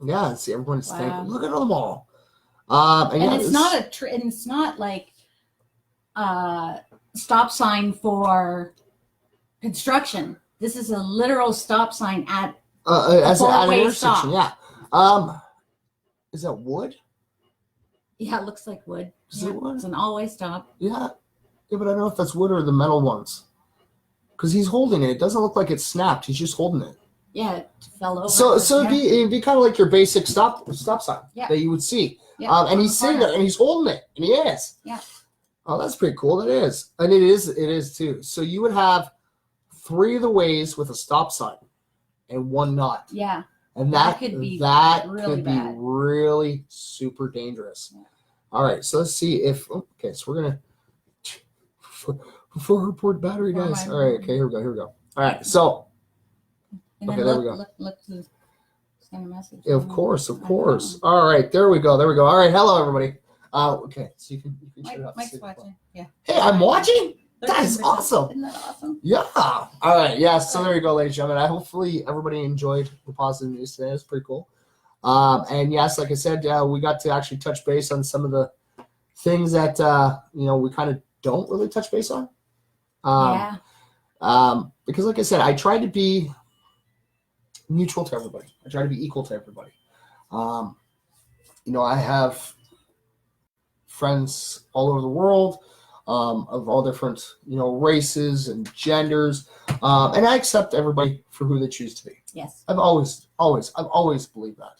A: yeah, see everyone's thinking. Look at them all. And yeah,
B: it's not it's not like stop sign for construction. This is a literal stop sign at
A: as an intersection.
B: stop.
A: Yeah. Is that wood?
B: Yeah, it looks like wood.
A: Is it wood?
B: It's an all-way stop.
A: Yeah. Yeah, but I don't know if that's wood or the metal ones. Because he's holding it. It doesn't look like it's snapped. He's just holding it.
B: Yeah, it fell over.
A: So it'd be kind of like your basic stop sign that you would see.
B: Yeah,
A: and he's sitting there and he's holding it. And he is.
B: Yeah.
A: Oh, that's pretty cool. That is. And it is too. So you would have 3 of the ways with a stop sign and 1 not.
B: Yeah.
A: And that could be really super dangerous. Yeah. All right, so let's see if okay, so we're gonna before report battery, guys. All right, okay, here we go. All right, so
B: and
A: okay, there we go.
B: Look to send a message.
A: Of course. All right, there we go. All right, hello everybody. Okay, so you can shut it off.
B: Mike's watching. Yeah.
A: Hey, I'm watching. That is awesome.
B: Isn't that awesome?
A: Yeah. All right. Yeah. So there you go, ladies and gentlemen. Hopefully everybody enjoyed the positive news today. It's pretty cool. And yes, like I said, we got to actually touch base on some of the things that we kind of don't really touch base on. Because like I said, I try to be neutral to everybody. I try to be equal to everybody. I have friends all over the world. Of all different, races and genders, and I accept everybody for who they choose to be.
B: Yes,
A: I've always believed that.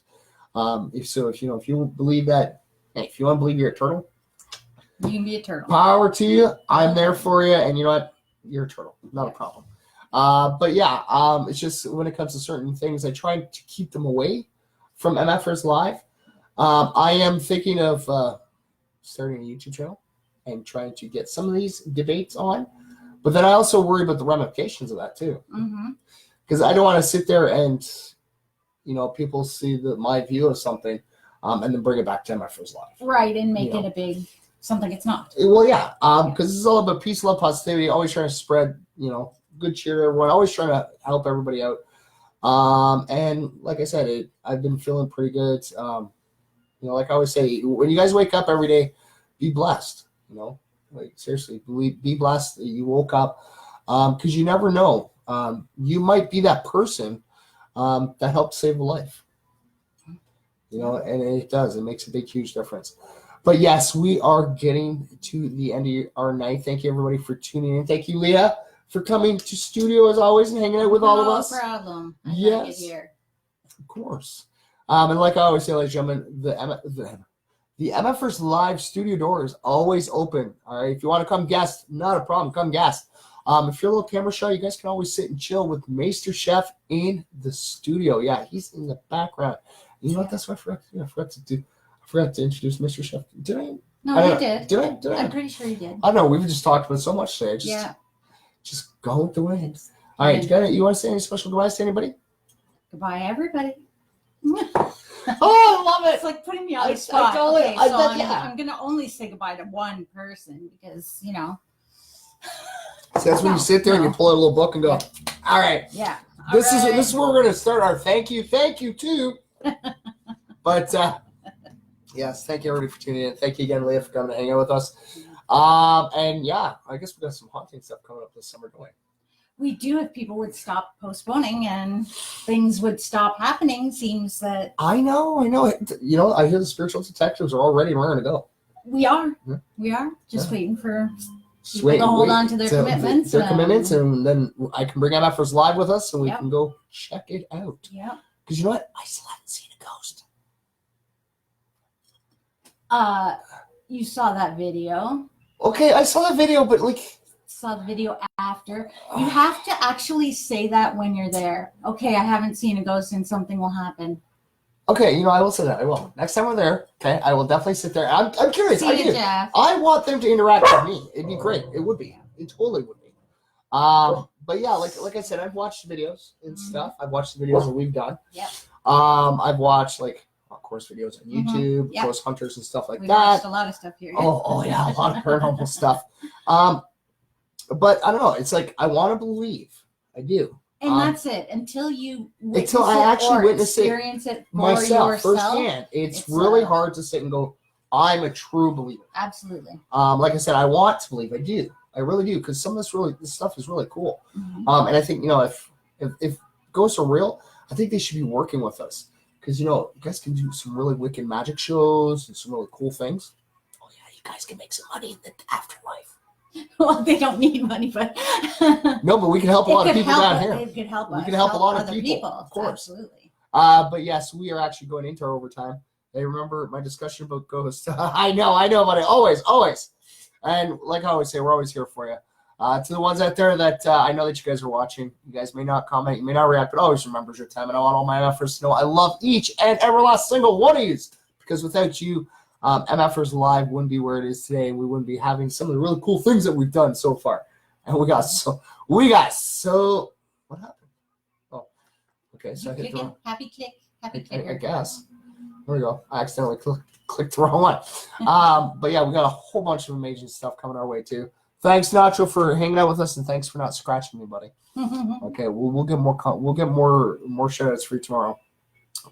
A: If you believe that, hey, if you want to believe you're a turtle,
B: you can be a turtle.
A: Power to you. I'm there for you, and you know what? You're a turtle, not a problem. But yeah, it's just when it comes to certain things, I try to keep them away from MFers Live. I am thinking of starting a YouTube channel and trying to get some of these debates on. But then I also worry about the ramifications of that too. Because I don't want to sit there and, people see my view of something and then bring it back to MFers Live.
B: Right, and make it a big something it's not.
A: Well, yeah, because this is all about peace, love, positivity, always trying to spread, good cheer to everyone, always trying to help everybody out. And like I said, I've been feeling pretty good. Like I always say, when you guys wake up every day, be blessed. Seriously, be blessed that you woke up, because you never know. You might be that person that helped save a life. And it does. It makes a big, huge difference. But yes, we are getting to the end of our night. Thank you, everybody, for tuning in. Thank you, Leah, for coming to studio as always and hanging out with all of us.
B: No problem.
A: Yes, here. Of course. And like I always say, ladies and gentlemen, the MFers Live studio door is always open. All right. If you want to come guest, not a problem. Come guest. If you're a little camera shy, you guys can always sit and chill with Master Chef in the studio. Yeah, he's in the background. You know what? That's what I forgot to do. I forgot to introduce Mr. Chef. Did I?
B: No, you did.
A: Did I?
B: I'm pretty sure you did.
A: I don't know. We've just talked about so much today. Just go with the wind. All right, you want to say any special goodbyes to anybody?
B: Goodbye, everybody.
A: Oh, I love it.
B: It's like putting me on the spot. I'm going to only say goodbye to one person because, you know.
A: So that's when you sit there and you pull out a little book and go, all right.
B: Yeah.
A: This is where we're going to start our thank you too. But yes, thank you everybody for tuning in. Thank you again, Leah, for coming to hang out with us. And yeah, I guess we got some haunting stuff coming up this summer, don't we?
B: We do. If people would stop postponing and things would stop happening, seems that
A: I know. You know, I hear the spiritual detectives are all ready and raring to go.
B: We are.
A: Yeah.
B: We are just waiting for
A: Just
B: people to hold on to their commitments.
A: And then I can bring MFers live with us, and we can go check it out.
B: Yeah.
A: Because you know what? I still haven't seen a ghost.
B: You saw that video.
A: Okay, I saw that video, but like.
B: Saw the video after. You have to actually say that when you're there. Okay, I haven't seen a ghost and something will happen.
A: Okay, you know, I will say that. I will. Next time we're there, okay, I will definitely sit there. I'm curious.
B: Jeff.
A: I want them to interact with me. It'd be great. It would be. It totally would be. But yeah, like I said, I've watched videos and stuff. I've watched the videos that we've done.
B: Yep.
A: I've watched of course videos on YouTube, ghost hunters and stuff like
B: We've
A: that.
B: watched a lot of stuff here.
A: Oh yeah, a lot of paranormal stuff. But I don't know. It's like I want to believe. I do.
B: And that's it. Until
A: I actually witness
B: experience it for
A: myself
B: yourself
A: firsthand. It's really hard to sit and go, I'm a true believer.
B: Absolutely.
A: Like I said, I want to believe. I do. I really do, because some of this stuff is really cool.
B: Mm-hmm.
A: And I think, you know, if ghosts are real, I think they should be working with us, because, you know, you guys can do some really wicked magic shows and some really cool things. Oh yeah, you guys can make some money in the afterlife.
B: Well, they don't need money, but
A: no, but we can help a lot of people down here.
B: It could help us.
A: We can help a lot of
B: other
A: people, of course.
B: Absolutely.
A: But yes, we are actually going into our overtime. Hey, remember my discussion about ghosts? I know, buddy. Always. And like I always say, we're always here for you. To the ones out there that I know that you guys are watching, you guys may not comment, you may not react, but always remember your time. And I want all my MFers to know I love each and every last single one of you, because without you, MFers Live wouldn't be where it is today, and we wouldn't be having some of the really cool things that we've done so far. And we got so what happened? Oh, okay. So I hit the
B: happy click.
A: I guess. There we go. I accidentally clicked the wrong one. But yeah, we got a whole bunch of amazing stuff coming our way too. Thanks, Nacho, for hanging out with us, and thanks for not scratching me, buddy. Okay, we'll get more shout outs for you tomorrow.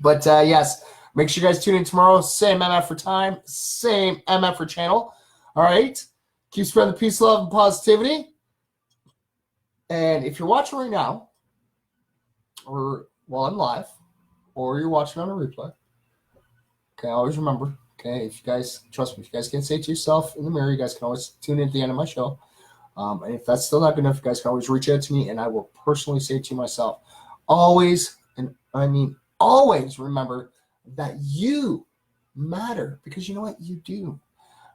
A: But yes. Make sure you guys tune in tomorrow. Same MF for time, same MF for channel. All right? Keep spreading the peace, love, and positivity. And if you're watching right now, or while I'm live, or you're watching on a replay, okay, always remember, okay, if you guys, trust me, if you guys can't say it to yourself in the mirror, you guys can always tune in at the end of my show. And if that's still not good enough, you guys can always reach out to me, and I will personally say it to you myself. Always, and I mean always remember that you matter, because you know what? You do,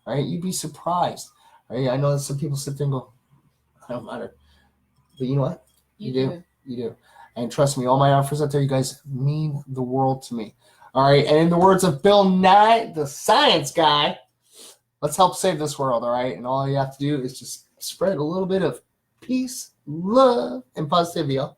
A: right? You'd be surprised, right? I know that some people sit there and go, I don't matter. But you know what? You do. And trust me, all my offers out there, you guys mean the world to me. All right? And in the words of Bill Nye, the science guy, let's help save this world, all right? And all you have to do is just spread a little bit of peace, love, and positivity, y'all.